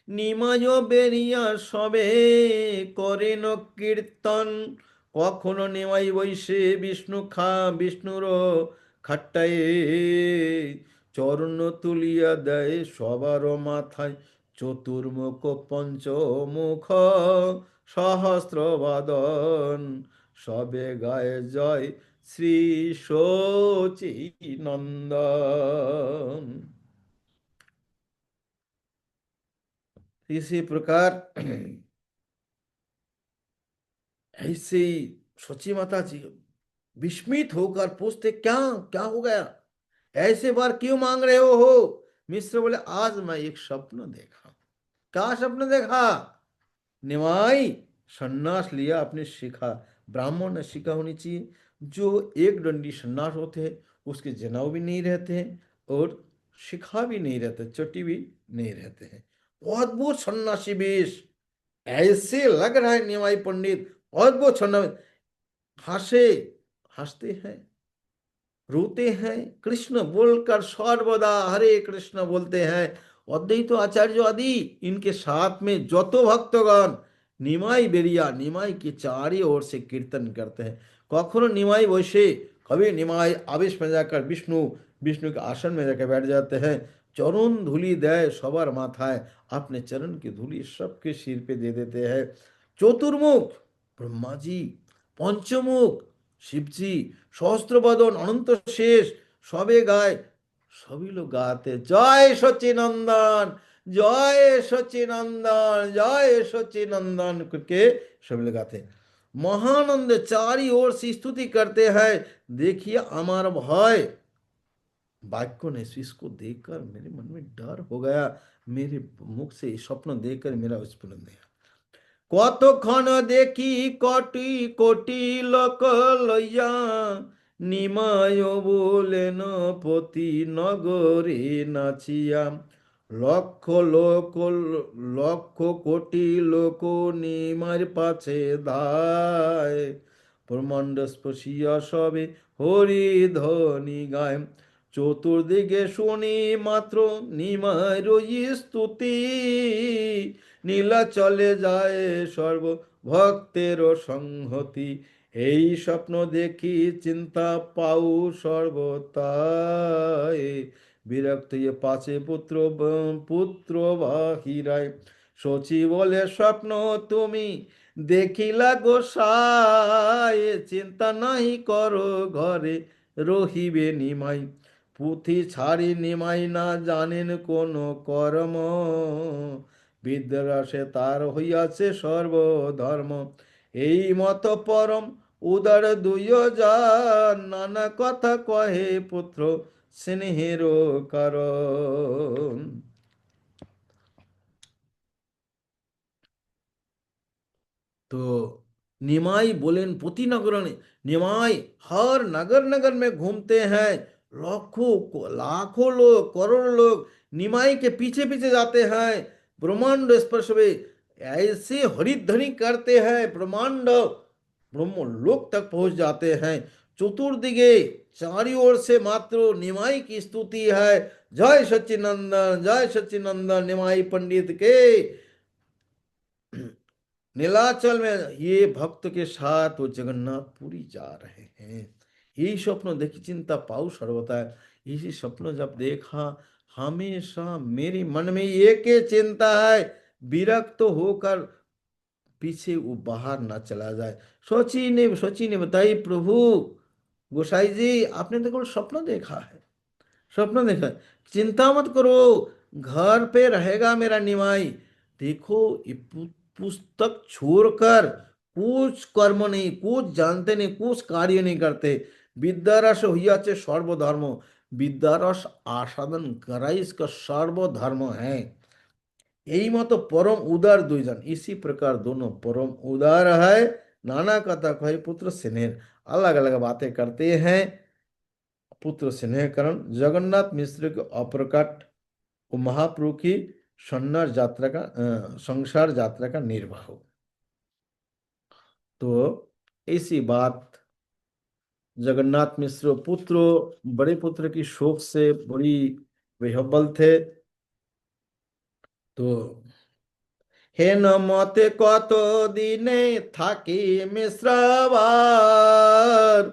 নিমায় বেরিয়া সবে করেন কীর্তন। কখনো নিমাই বৈশে বিষ্ণুর খাট্টায়ে, চরণ তুলিয়া দেয় সবার মাথায়, চতুর্মুখ পঞ্চমুখ সহস্রবাদন, সবে গায়ে জয় শ্রী শচী नंदन। इसी प्रकार ऐसे ही शची माता जी विस्मित होकर पूछते, क्या क्या हो गया, ऐसे बार क्यों मांग रहे हो। मिश्र बोले, आज मैं एक स्वप्न देखा। क्या स्वप्न देखा। निमाई सन्यास लिया, अपने शिखा, ब्राह्मण ने शिखा होनी चाहिए, जो एक दंडी सन्यास होते हैं उसके जनेऊ भी नहीं रहते हैं और शिखा भी नहीं रहते, चोटी भी नहीं रहते हैं। अद्भुत सन्यासी वेश, ऐसे लग रहा है निमाई पंडित अद्भुत सन्यासी, हंसे, हंसते हैं, रोते हैं, कृष्ण बोलकर सर्वदा हरे कृष्ण बोलते हैं। अद्वैत आचार्य आदि इनके साथ में যত ভক্তগণ নিমাই বেরিয়া নিমাই की चारी ओर से कीर्तन करते हैं। कखनो निमाई वैसे, कभी निमाई आवेश में जाकर विष्णु के आसन में जाकर बैठ जाते हैं, चरण धूलि दे सबार माथाय, अपने चरण की धूलि सबके सिर पे दे देते हैं। चतुर्मुख ब्रह्मा जी, पंचमुख शिव जी, सहस्त्र बदन अनंत शेष, सबे गाय, सभी लोग गाते जय सच्चिनंदन, जय सच्चिनंदन, जय सच्चिनंदन करके सभी लोग गाते हैं। महानंद चारी ओर से स्तुति करते हैं। देखिए अमर भय वाक्य ने इसको देखकर मेरे मन में डर हो गया, मेरे मुख से स्वप्न देखकर मेरा स्फुरन दिया। কতক্ষণ দেখি কোটি কোটি লোক লইয়া, নিমায় বলেন পতি নগরে নাচিয়া, লক্ষ লোক লক্ষ কোটি লোক নিমার পাছে ধায়, ব্রহ্মাণ্ড স্পর্শিয়া সবে হরি ধ্বনি গায়। চতুর্দিকে শুনি মাত্র নিমায় স্তুতি, নীলা চলে যায় সর্ব ভক্তের সংহতি। এই স্বপ্ন দেখি চিন্তা পাউ সর্বতায়, বিরক্ত হয়ে পাছে পুত্র পুত্র বাহিরায়। শচী বলে স্বপ্ন তুমি দেখিলা গোসাই, চিন্তা নাহি করো ঘরে রহিবে নিমাই। পুঁথি ছাড়ি নিমাই না জানেন কোন কর্ম, বিদ্যারসে তার হইয়াছে সর্বধর্ম। এই মত পরম উদার দুইজন, নানা কথা কহে পুত্র স্নেহের কারণ। तो निमाई बोलेन पोती नगर ने, निमाई हर नगर नगर में घूमते हैं, लाखों लोग करोड़ लोग निमाई के पीछे पीछे जाते हैं। ब्रह्मांड स्पर्श में ऐसे हरिध्वनि करते हैं, ब्रह्मांड ब्रह्म लोक तक पहुंच जाते हैं। चतुर्दिगे चारी ओर से मात्र निमाई की स्तुति है। जय सच्चिनंदन, जय सच्चिनंदन निमाई पंडित के। नीलाचल में ये भक्त के साथ वो जगन्नाथपुरी जा रहे हैं। यही स्वप्न देखी चिंता पाऊ सर्वता है। इसी स्वप्न जब देखा, हमेशा मेरे मन में एक ही चिंता है, विरक्त तो होकर पीछे वो बाहर ना चला जाए। सोची ने बताई, प्रभु गोसाई जी आपने तो केवल स्वप्न देखा है, स्वप्न देखा है। चिंता मत करो, घर पे रहेगा मेरा निमाई। देखो ये पुस्तक छोड़कर कुछ कर्म नहीं, कुछ जानते नहीं, कुछ कार्य नहीं करते। विद्यारस হইয়াছে सर्वधर्म, विद्यारस आसादन कराई इसका सर्वधर्म है। यही मत परम उदार दुईजन, इसी प्रकार दोनों परम उदार है। नाना कथा कहे पुत्र स्नेह, अलग अलग बातें करते हैं। पुत्र स्नेह कारण जगन्नाथ मिश्र के अप्रकट महाप्रभु की संन्यास यात्रा का संसार यात्रा का निर्वाह हो। तो ऐसी बात जगन्नाथ मिश्र पुत्र, बड़े पुत्र की शोक से बड़ी विह्वल थे। तो হেন মতে কত দিনে থাকি মিশ্রাবার,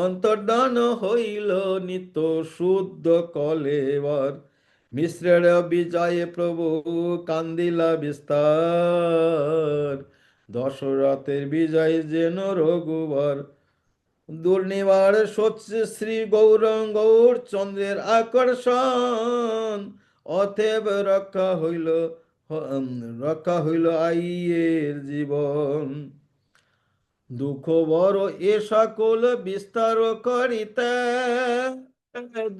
অন্তর্ধান হইল নিত্য শুদ্ধ কলেবর। মিশ্রের বিজয়ে প্রভু কান্দিলা বিস্তার, দশরথের বিজয় যেন রঘুবর। দুর্নিবার সচ্য শ্রী গৌর চন্দ্রের আকর্ষণ, অতএব রক্ষা হইল আইয়ের জীবন। দুঃখ বড় এ সকল বিস্তার করিতে,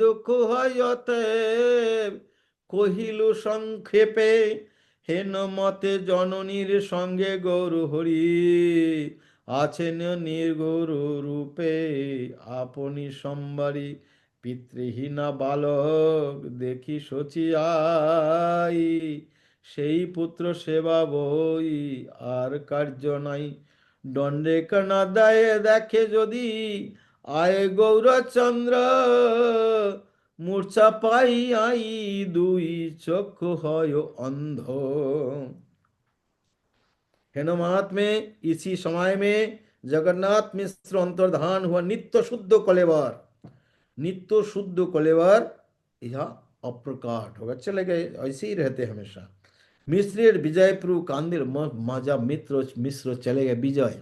দুঃখ হয় অতএব কহিল সংক্ষেপে। হেন মতে জননীর সঙ্গে গৌর হরি, আছেন নির্গৌর রূপে আপনি সম্বারি। পিতৃহীনা বালক দেখি শচিয়াই, সেই পুত্র সেবা বই আর কার্য নাই। দণ্ডে কানা দেয় দেখে যদি আয় গৌরচন্দ্র, মূর্ছা পাই আই দুই চক্ষু হয় अंध। हेनो महात्मे, इसी समय में जगन्नाथ मिश्र अंतर्धान हुआ। नित्य शुद्ध कलेवर, नित्य शुद्ध कलेवर यह अप्रकट होगा, चले गए, ऐसे ही रहते हमेशा। मिस्र विजय प्रभु कांदिर माजा मित्र मिश्र चले गए विजय।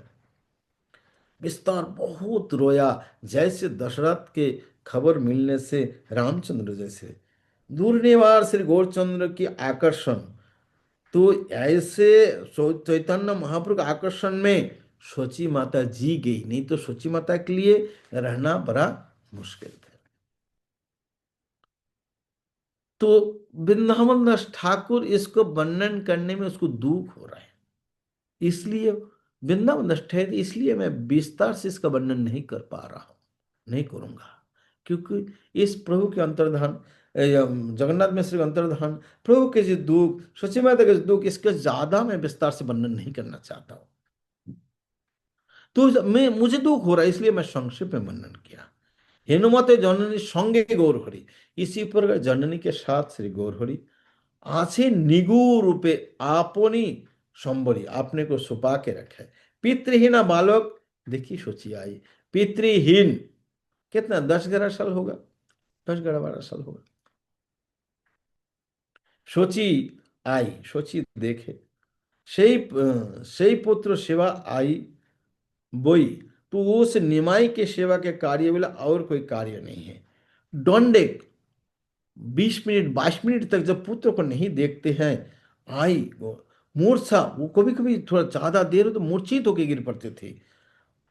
विस्तार बहुत रोया, जैसे दशरथ के खबर मिलने से रामचंद्र जैसे। दूर निवार श्री गौरचंद्र की आकर्षण, तो ऐसे चैतन्य महाप्रभु के आकर्षण में सोची माता जी गई, नहीं तो सोची माता के लिए रहना बड़ा मुश्किल था। तो वृंदावन दास ठाकुर इसको वर्णन करने में उसको दुख हो रहा है, इसलिए वृंदावन दास ठहर, इसलिए मैं विस्तार से इसका वर्णन नहीं कर पा रहा हूं, नहीं करूंगा। क्योंकि इस प्रभु के अंतर्धान, जगन्नाथ मिश्र के अंतर्धान, प्रभु के जो दुख, सची माता के जो दुख, इसका ज्यादा मैं विस्तार से वर्णन नहीं करना चाहता हूँ। तो मैं, मुझे दुख हो रहा है, इसलिए मैं संक्षेप में वर्णन किया। हेनुमते जननी संगे गौरहरि, इसी पर जननी के साथ श्री गौरहरि आछे निगूर रूपे आपनी संबरी, आपने को छुपा के रखा है। पितृहीना बालक, देखिए सोचिए आई, पितृहीन कितना, 10-11 साल होगा, 10-12 साल होगा। सोची आई, सोची देखे, সেই पुत्र सेवा आई बोई, तो उस निमाई के सेवा के कार्य बोला और कोई कार्य नहीं है। दंडे 20 मिनट 22 मिनट तक जब पुत्र को नहीं देखते हैं, आई वो मूर्छा, वो कभी कभी थोड़ा ज्यादा देर हो तो मूर्छित होकर गिर पड़ते थे।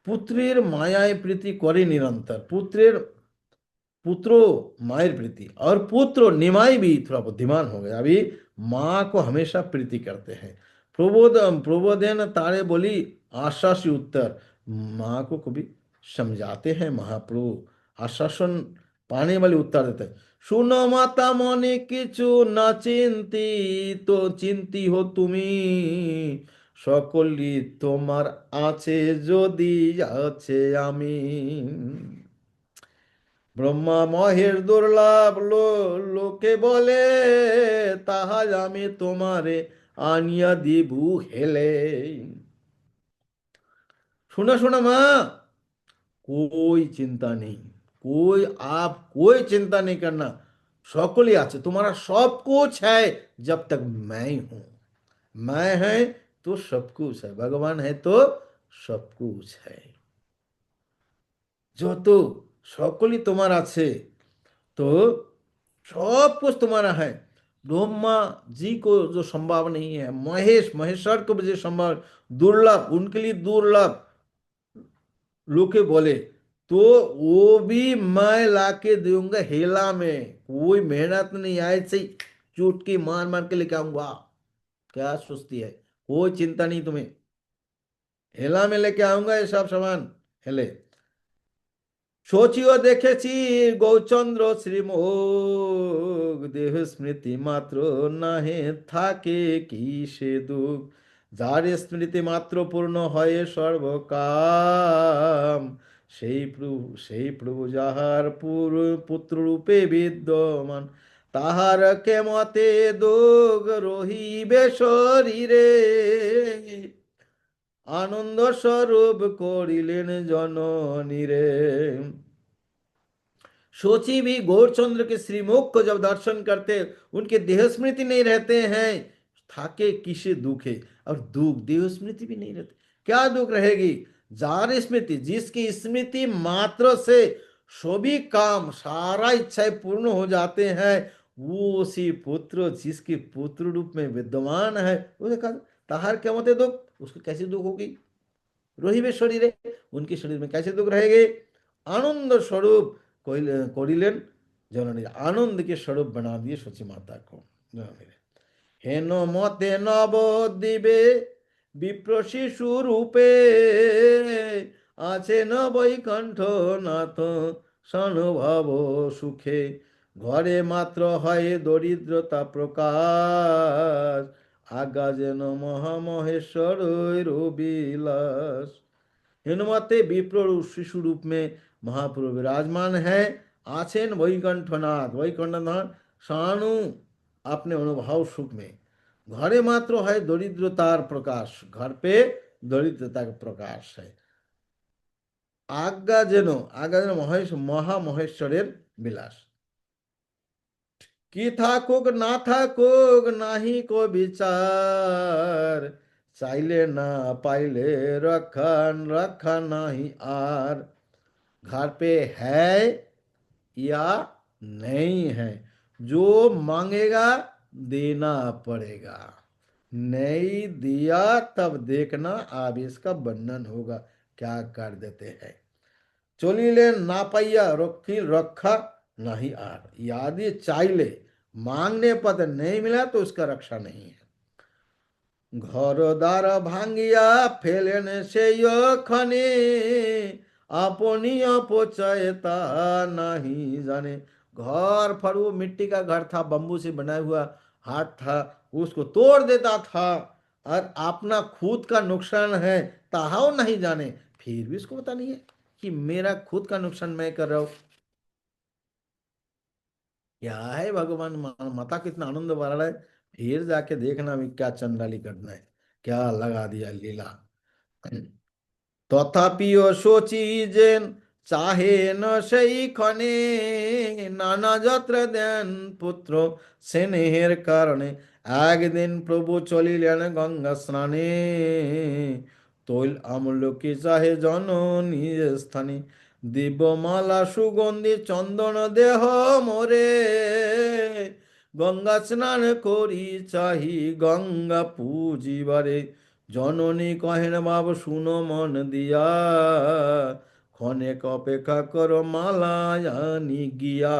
पुत्रेर मायाय प्रीति करे निरंतर, पुत्रेर पुत्रो मायर प्रीति, और पुत्र निमाई भी थोड़ा बुद्धिमान हो गया, अभी माँ को हमेशा प्रीति करते हैं। प्रबोध प्रबोधन तारे बोली आश्वासी उत्तर, माँ को कभी समझाते हैं महाप्रभु, आश्वासन पाने वाले उत्तर देते हैं। सुनो माता मने किचु ना चिंती, तो चिंती हो তুমি, সকলই তোমার আছে যদি আছে আমি। ব্রহ্মা মহের দুর্লভ লোকে বলে, তাহাজ আমি তোমারে আনিয়া দিবু হেলে। सुना सुना माँ, कोई चिंता नहीं, कोई, आप कोई चिंता नहीं करना, সকল ही আছে, तुम्हारा सब कुछ है जब तक मैं हूं। मैं है तो सब कुछ है, भगवान है तो सब कुछ है। जो तो সকলই তোমার আছে, तो सब कुछ तुम्हारा है। ब्रह्मा जी को जो संभव नहीं है, महेश्वर को जो संभव, दुर्लभ, उनके लिए दुर्लभ लोके बोले, तो वो भी मैं लाके दूंगा हेला में, कोई मेहनत नहीं आए से चुटकी मार मार के लेके आऊंगा। क्या सोचती है, कोई चिंता नहीं तुम्हें, हेला में लेके आऊंगा ये सब सामान, हेले। শচীয় দেখেছি গৌচন্দ্র শ্রীমোগ, দেহ স্মৃতি মাত্র নাহে থাকে কি সে দুঃখ, যার স্মৃতি মাত্র পূর্ণ হয় সর্বকাম, সেই প্রভু যাহার পুত্র রূপে বিদ্যমান, তাহার কেমতে দোগ রহিবে শরীরে, आनंद स्वरूप करिलेन जननी रे। सोची भी गौरचंद्र के श्रीमुख को जब दर्शन करते, उनके देह स्मृति नहीं रहते हैं, थाके किसे दुखे, और दुख देह स्मृति भी नहीं रहती, क्या दुख रहेगी। जार स्मृति, जिसकी स्मृति मात्र से सभी काम सारा इच्छाएं पूर्ण हो जाते हैं, वो उसी पुत्र, जिसके पुत्र रूप में विद्यमान है, उसे कहा ताहार क्या मते दुख, उसको कैसे दुख होगी, रहिबे शरीरे, उनके शरीर में कैसे दुख रहेंगे। आनंद स्वरूप करिलेन जननी, आनंद के स्वरूप बना दिए सची माता को जननी। हेन मते नवद्वीपे विप्र शिशु रूपे, আছে ন বৈকণ্ঠ নাথ সনুভব সুখে, ঘরে মাত্র হয় দরিদ্রতা প্রকাশ, আজ্ঞা যেন মহামহেশ্বর বিলাস। हेनुमते विप्र शिशु रूप में महाप्रभु विराजमान है, आछेन वैकुंठनाथ, वैकुंठनाथ शाणु अपने अनुभव सुख में, घरे मात्र है दरिद्रतार प्रकाश, घर पे दरिद्रता का प्रकाश है। आज्ञा जेनो, आज्ञा जेनो महामहेश्वरेर বিলাস। কি থাকুক না থাকুক নাহি কো বিচার, চাইলে না পাইলে रखा रखा नहीं आर। घर पे है या नहीं है, जो मांगेगा देना पड़ेगा। नहीं दिया तब देखना अब इसका बंधन होगा, क्या कर देते हैं। चलिले ना पाइया रखी रखा नहीं आर, यदि चाइले मांगने पर नहीं मिला तो उसका रक्षा नहीं है। घर द्वार भांगिया फेलेन से खने, अपनी अपचयता नहीं जाने। घर पर वो मिट्टी का घर था, बम्बू से बना हुआ हाथ था, उसको तोड़ देता था और अपना खुद का नुकसान है ताहाओ नहीं जाने, फिर भी उसको पता नहीं है कि मेरा खुद का नुकसान मैं कर रहा हूं। क्या है भगवान, माता कितना आनंद भरा है। फिर जाके देखना भी क्या चंडाली करना है, क्या लगा दिया लीला। তথাপিও শচী যেন চাহে ন সেই ক্ষণে, নানা যত্র দেন পুত্র স্নেহের কারণে। একদিন প্রভু চলিলেন গঙ্গা স্নানে, তৈল আমলকি চাহে জননী স্থানে। দিব্যমালা সুগন্ধি চন্দন দেহ মোরে, গঙ্গা স্নান করি চাহি গঙ্গা পূজিবারে। জননী কহেন বাব শুনো মন দিয়া, ক্ষণেক অপেক্ষা করো মালা আনি গিয়া।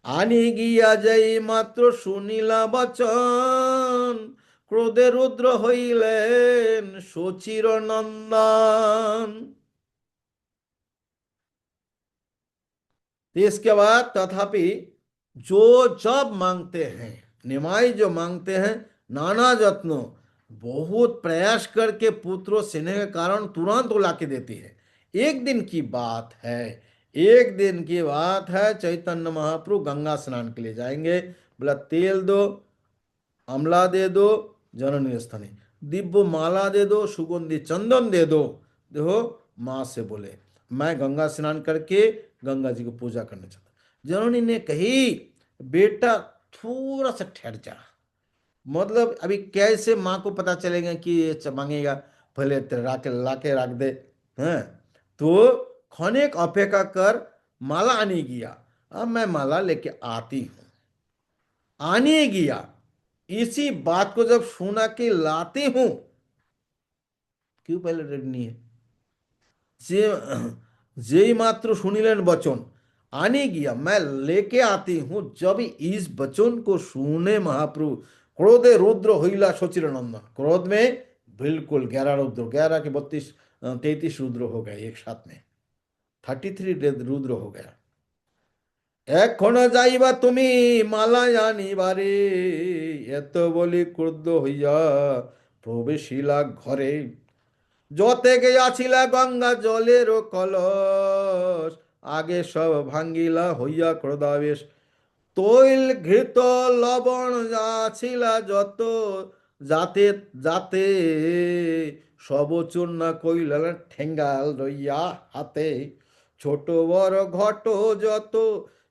আনি গিয়া যাই মাত্র শুনিলা বচন, ক্রোধে রুদ্র হইলেন শচীর নন্দন। तो इसके बाद तथापि जो जब मांगते हैं, निमाई जो मांगते हैं, नाना जत्नों, बहुत प्रयास करके पुत्रों स्नेह के कारण तुरंत वो लाके देती है। एक दिन की बात है, एक दिन की बात है, चैतन्य महाप्रभु गंगा स्नान के लिए जाएंगे। बोला तेल दो, अमला दे दो, जननी स्थानी, दिव्य माला दे दो, सुगंधी चंदन दे दो। देखो माँ से बोले मैं गंगा स्नान करके गंगा जी को पूजा करना चाहता। जननी ने कही बेटा थोड़ा सा ठहर जा, मतलब अभी कैसे माँ को पता चलेगा कि ये मांगेगा, पहले राके लाके रख दे। हैं तो खनेक अपेक्षा कर, माला आने गया। अब मैं माला लेके आती हूँ। आने गया, इसी बात को जब सुना के लाती हूं, क्यों पहले रेडी नहीं है, যে যেই मात्र सुनिलन वचन आने गया, मैं लेके आती हूं। जब इस वचन को सुने महाप्रभु क्रोधे रुद्र होइला शचीर नंदन, क्रोध में बिल्कुल 11 रुद्र, 11 के 32 33 रुद्र हो गए एक साथ में, 33 रुद्र हो गया। এখন যাইবা তুমি মালা আনিবারে, এত বলি ক্রুদ্ধ হইয়া প্রবেশিলা ঘরে। যতে গিয়াছিলা গঙ্গা জলের কলস, আগে সব ভাঙ্গিলা হইয়া ক্রোধাবেশ। তৈল ঘৃত লবণ যাছিলা যত, যাতে যাতে সব চূর্ণ কইলা ঠেঙ্গাল রইয়া হাতে। ছোট বড় ঘট যত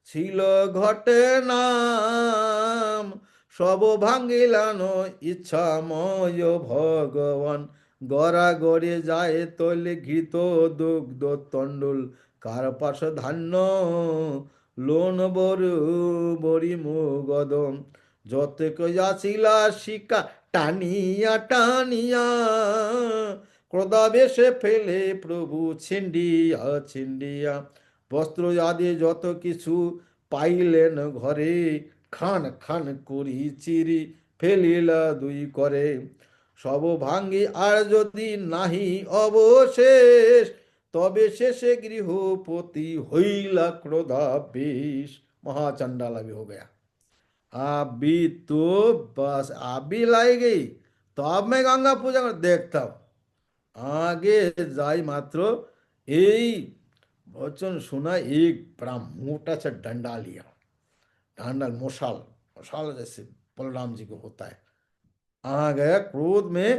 ছিল ঘটে নাম, সব ভাঙ্গিলান ইচ্ছাময় ভগবান। গড়াগড়ে যায় তৈল ঘৃত দুগ্ধ তণ্ডুল, কার্পাস ধান্য লোন বরু বরি মুগদম। যতেক যাচিলা শিকা টানিয়া টানিয়া, ক্রোধাবেশে ফেলে প্রভু ছিন্ডিয়া ছিন্ডিয়া। বস্ত্র আদি যত কিছু পাইলেন ঘরে, খান খান করি চিরি ফেলিলা দুই করে। সব ভাঙ্গি আর যদি নাহি অবশেষ, তবে শেষে गृहपति হইলা क्रोधावेश। महाचंडाल अभी हो गया। अभी तो बस अभी लाई गई, तो अब मैं गंगा पूजा कर देखता हूं। आगे जाई मात्र यही वचन सुना, एक बड़ा मोटा सा डंडा लिया, डंडा मशाल, मशाल जैसे बलराम जी को होता है। आ गया क्रोध में,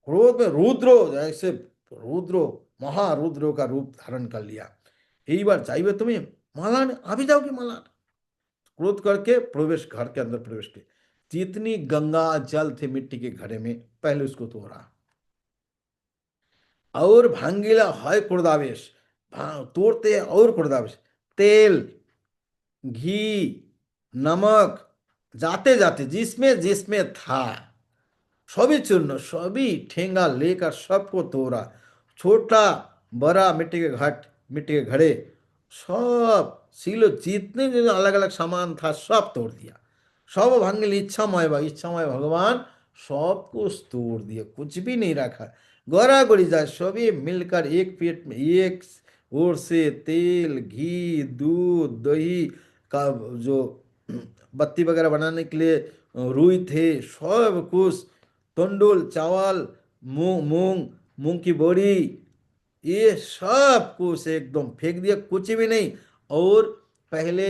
क्रोध में रुद्रो जैसे रुद्रो, महारुद्रो का रूप धारण कर लिया। यही बार चाहिए तुम्हें माला ने, अभी जाओगे माला। क्रोध करके प्रवेश, घर के अंदर प्रवेश किए। जितनी गंगा जल थे मिट्टी के घड़े में, पहले उसको तोड़ा। और भांगीला है क्रोधावेश, तोड़ते हैं और क्रोधावेश। तेल, घी, नमक, जाते जाते जिसमें जिसमें था सभी चूर्ण, सभी ठेंगा लेकर सबको तोड़ा। छोटा बड़ा मिट्टी के घट, मिट्टी के घड़े, सब सिलो जितने जो अलग अलग सामान था सब तोड़ दिया। सब भांगिल इच्छामय भगवान सब कुछ तोड़ दिया, कुछ भी नहीं रखा। गौरा गोरी जाए सभी मिलकर एक पेट में, एक ओर से तेल, घी, दूध, दही का जो बत्ती वगैरह बनाने के लिए रुई थे, सब कुछ, तंडुल चावल, मूंग मूंग मूंग की बोरी, ये सब कुछ एकदम फेंक दिया, कुछ भी नहीं। और पहले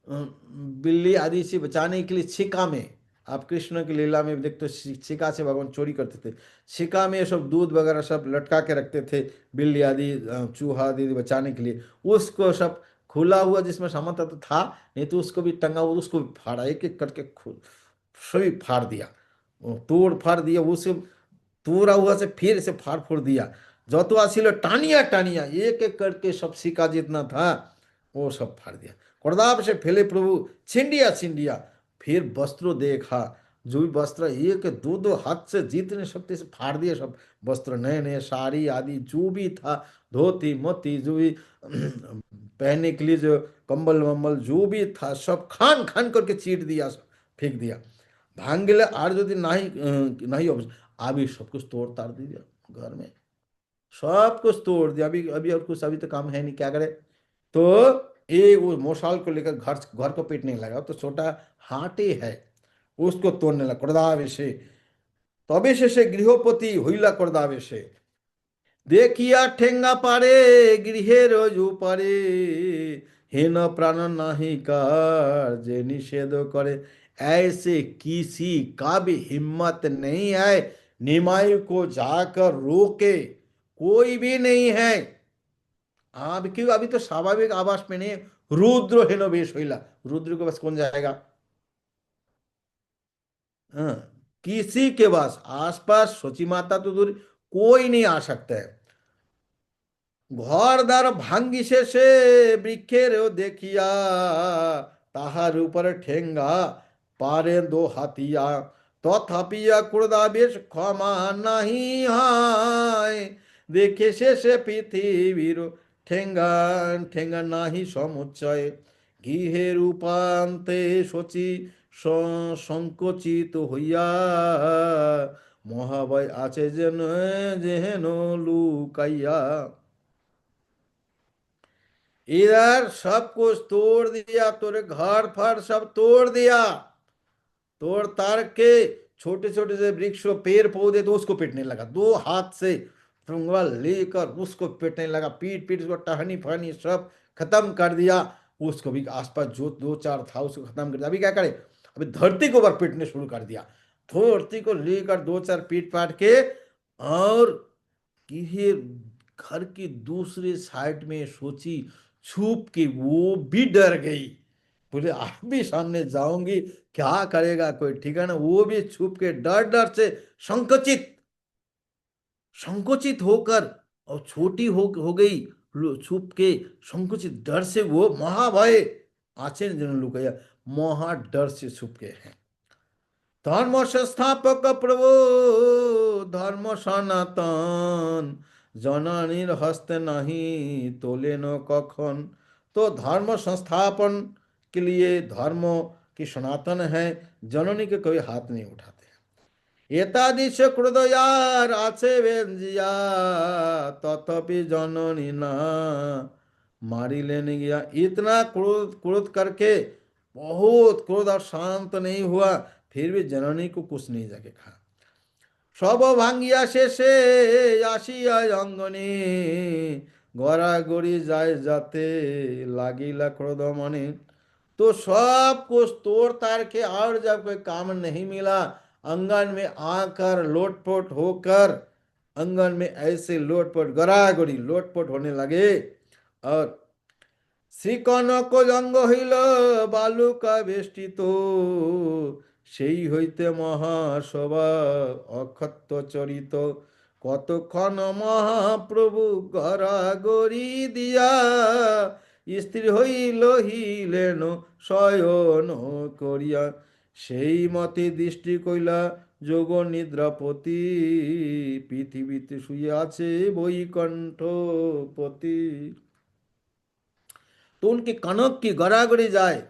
बिल्ली आदि से बचाने के लिए छिका में, आप कृष्ण की लीला में देखते हो छिका से भगवान चोरी करते थे। छिका में सब दूध वगैरह सब लटका के रखते थे, बिल्ली आदि चूहा आदि बचाने के लिए। उसको सब खुला हुआ जिसमें सामान था तो था, नहीं तो उसको भी टंगा हुआ, उसको भी फाड़ा, एक एक करके सभी फाड़ दिया, तोड़ फाड़ दिया। उस तोड़ा हुआ से फिर से फाड़ फोड़ दिया। जो तो आसिल टानिया टानिया एक एक करके सब सिक्का जितना था वो सब फाड़ दिया। क्रोधाप से फैले प्रभु छिंडिया छिंडिया। फिर वस्त्रों देखा, जो भी वस्त्र एक दो दो हाथ से जितने शक्ति से फाड़ दिए सब वस्त्र, नए नए साड़ी आदि जो भी था, धोती मोती जो भी पहनने के लिए जो कंबल वंबल जो भी था सब खान खान करके चीर दिया, सब फेंक दिया। भांग गए और जो दिन नहीं नहीं अभी सब कुछ तोड़ ताड़ दिया घर में, सब कुछ तोड़ दिया। अभी अभी और कुछ, अभी तो काम है नहीं, क्या करे। तो ये वो मशाल को लेकर घर घर को पीटने लगा, तो छोटा हाथी है उसको तोड़ने लगा क्रोधावेशे। तबे से गृहपति हुईला क्रोधावेशे। देखिया ठेंगा पारे गृहेर जो पारे, हेन प्राण नाही कार जे निषेध करे। ऐसे किसी का भी हिम्मत नहीं है निमाई को जाकर रोके, कोई भी नहीं है। अब क्यों, अभी तो स्वाभाविक आवास में नहीं, रुद्र हेनो वेश होइला, रुद्र के बस कौन जाएगा। हाँ, किसी के पास आसपास सोची माता तो दूर, कोई नहीं आ सकता है। ঘর দ্বার ভাঙ্গিছে সে বৃক্ষেরও দেখিয়া, তাহার উপর ঠেঙ্গা পারে দো হাতিয়া। তথাপিয়া ক্রোধাবেশ ক্ষমা নাহি হয়, দেখে শেষে পৃথিবীর ঠেঙ্গা ঠেঙ্গা নাহি সমুচ্চয়। গৃহের উপান্তে শচী সংকোচিত হইয়া, মহাভয় আছে যেন যেহেন লুকাইয়া। इधर सब कुछ तोड़ दिया, तोरे घर फर सब तोड़ दिया, तोड़ तार के छोटे छोटे से वृक्ष पेड़ पौधे तो उसको पीटने लगा, दो हाथ से टुंगवा लेकर उसको पीटने लगा, पीट पीट उसको टहनी फहनी सब खत्म कर दिया। उसको भी आसपास जो दो चार था उसको खत्म कर दिया। अभी क्या करे, अभी धरती को ऊपर पीटने शुरू कर दिया। धरती को लेकर दो चार पीट पाट के, और कि घर की दूसरे साइड में सोची छुप के, वो भी डर गई। बोले आप भी सामने जाऊंगी, क्या करेगा कोई ठिकाना। वो भी छुप के डर डर से संकुचित संकुचित होकर, और छोटी हो गई, छुप के संकुचित डर से वो महाभय आचरण जन लुकाया, महा डर से छुप के हैं। धर्म संस्थापक प्रभु धर्म सनातन, जननीर हस्त नहीं तोले न कखन। तो धर्म संस्थापन के लिए धर्म की सनातन है, जननी के कोई हाथ नहीं उठाते। एतादृश क्रोधयार आछे बेंजिया, तथापि जननी ना मारी लेने गया। इतना क्रोध क्रोध करके, बहुत क्रोध और शांत नहीं हुआ, फिर भी जननी को कुछ नहीं जाके कहा। সব ভাঙ্গিয়া শেষে আসিয়া অঙ্গনে, গড়াগড়ি যায় যাতে লাগিला क्रोध मने। तो सब कुछ तोड़ ताड़ के, और जब कोई काम नहीं मिला, अंगन में आकर लोटपोट होकर, अंगन में ऐसे लोटपोट गड़ागड़ी लोटपोट होने लगे। और শ্রীকনক জঙ্গ হইল বালুকা বেষ্টিত, সেই হইতে মহাসভা অক্ষত্য চরিত। কতক্ষণ মহাপ্রভু গড়াগড়ি দিয়া, স্ত্রী হইল হিলেন শয়ন করিয়া। সেই মতে দৃষ্টি কইলা যোগ নিদ্রাপতি, পৃথিবীতে শুয়ে আছে বৈকুণ্ঠপতি। तो उनके कनक की गड़ागड़ी जाए,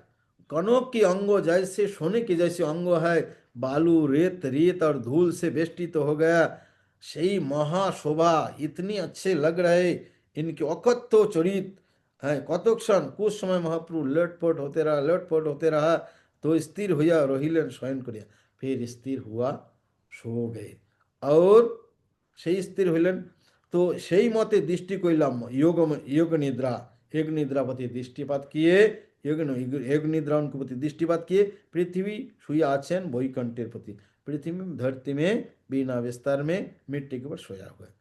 कनक की अंगो जैसे सोने के जैसे अंग है, बालू रेत रेत और धूल से बेष्टित तो हो गया। सही महाशोभा, इतनी अच्छे लग रहे इनके अकथ्य चरित है। कतक क्षण कुछ समय महाप्रभु लटपट होते रहा, लटपट होते रहा, तो स्थिर हुआ रहिलेन शयन करिया। फिर स्थिर हुआ, सो गए। और সেই স্থির হইলেন। তো সেই মতে দৃষ্টি কইলাম योग योग निद्रा, योग निद्रा प्रति दृष्टिपात किए, योग निद्रा उनके प्रति दृष्टिपात किए पृथ्वी শুয়ে আছেন বৈকুণ্ঠের প্রতি। पृथ्वी में धरती में बिना विस्तार में मिट्टी के ऊपर सोया हुआ है।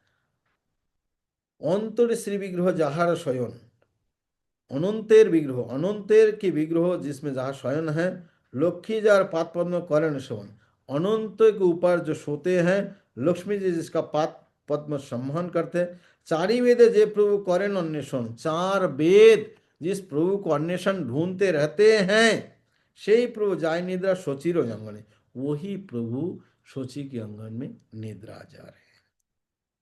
अंतरे श्री विग्रह जहार शयन, अनंतेर विग्रह, अनंतेर की विग्रह जिसमें जहाँ शयन है, लक्ष्मी जार पाद पद्म करें शवन, अनंत के ऊपर जो सोते हैं लक्ष्मी जी जिसका पाद पद्म सम्मान करते हैं। चारी वेद जे प्रभु करें अन्वेषण, चार वेद जिस प्रभु को अन्वेषण ढूंढते रहते हैं, से प्रभु जाय निद्रा शचीर अंगने, वही प्रभु शची के अंगन में निद्रा जा रहे हैं।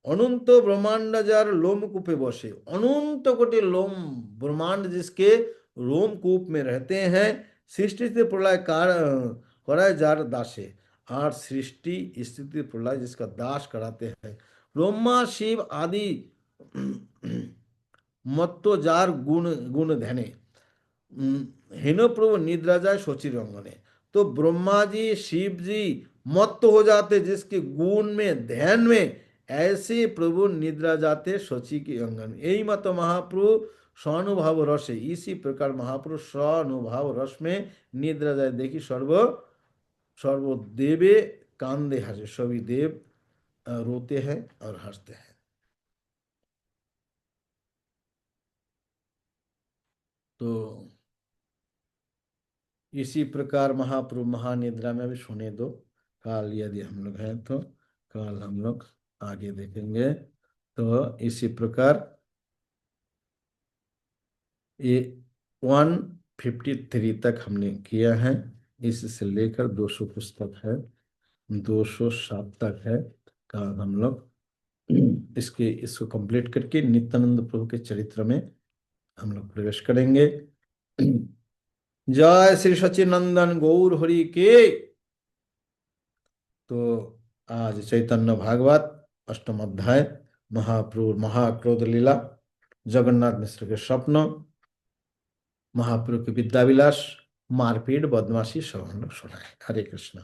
अनंत ब्रह्मांड जार लोमकूपे बसे, अनंत कोटि लोम ब्रह्मांड जिसके रोमकूप में रहते हैं, सृष्टि से प्रलय कराए जार दासे, और सृष्टि स्थिति प्रलय जिसका दास कराते हैं। ब्रह्मा शिव आदि मत्तो जार गुण गुण ध्याने, हेनो प्रभु निद्रा जाए शचीर अंगने। तो ब्रह्मा जी शिव जी मत्त हो जाते जिसके गुण में ध्यान में, ऐसे प्रभु निद्रा जाते शची के अंगन में। यही मत महाप्रभु स्वानुभाव रस है, इसी प्रकार महाप्रभु स्वानुभाव रस में निद्रा जाए। देखी सर्वदेवे कांदे हंसे, सभी देव रोते हैं और हंसते हैं। तो इसी प्रकार महाप्रभु महानिद्रा में भी सुने दो। काल यदि हम लोग हैं तो काल हम लोग आगे देखेंगे। तो इसी प्रकार ये 153 तक हमने किया है, इससे लेकर 200 पुस्तक है, 207 तक है। काल हम लोग इसको कंप्लीट करके नित्यानंद प्रभु के चरित्र में हम लोग प्रवेश करेंगे। जय श्री सच्चिनंदन गौर हरि के। तो आज चैतन्य भागवत अष्टम अध्याय महाप्रभु महाक्रोध लीला, जगन्नाथ मिश्र के स्वप्न, महाप्रभु के विद्याविलास, मारपीट बदमाशी सब हम लोग सुनाए। हरे कृष्ण।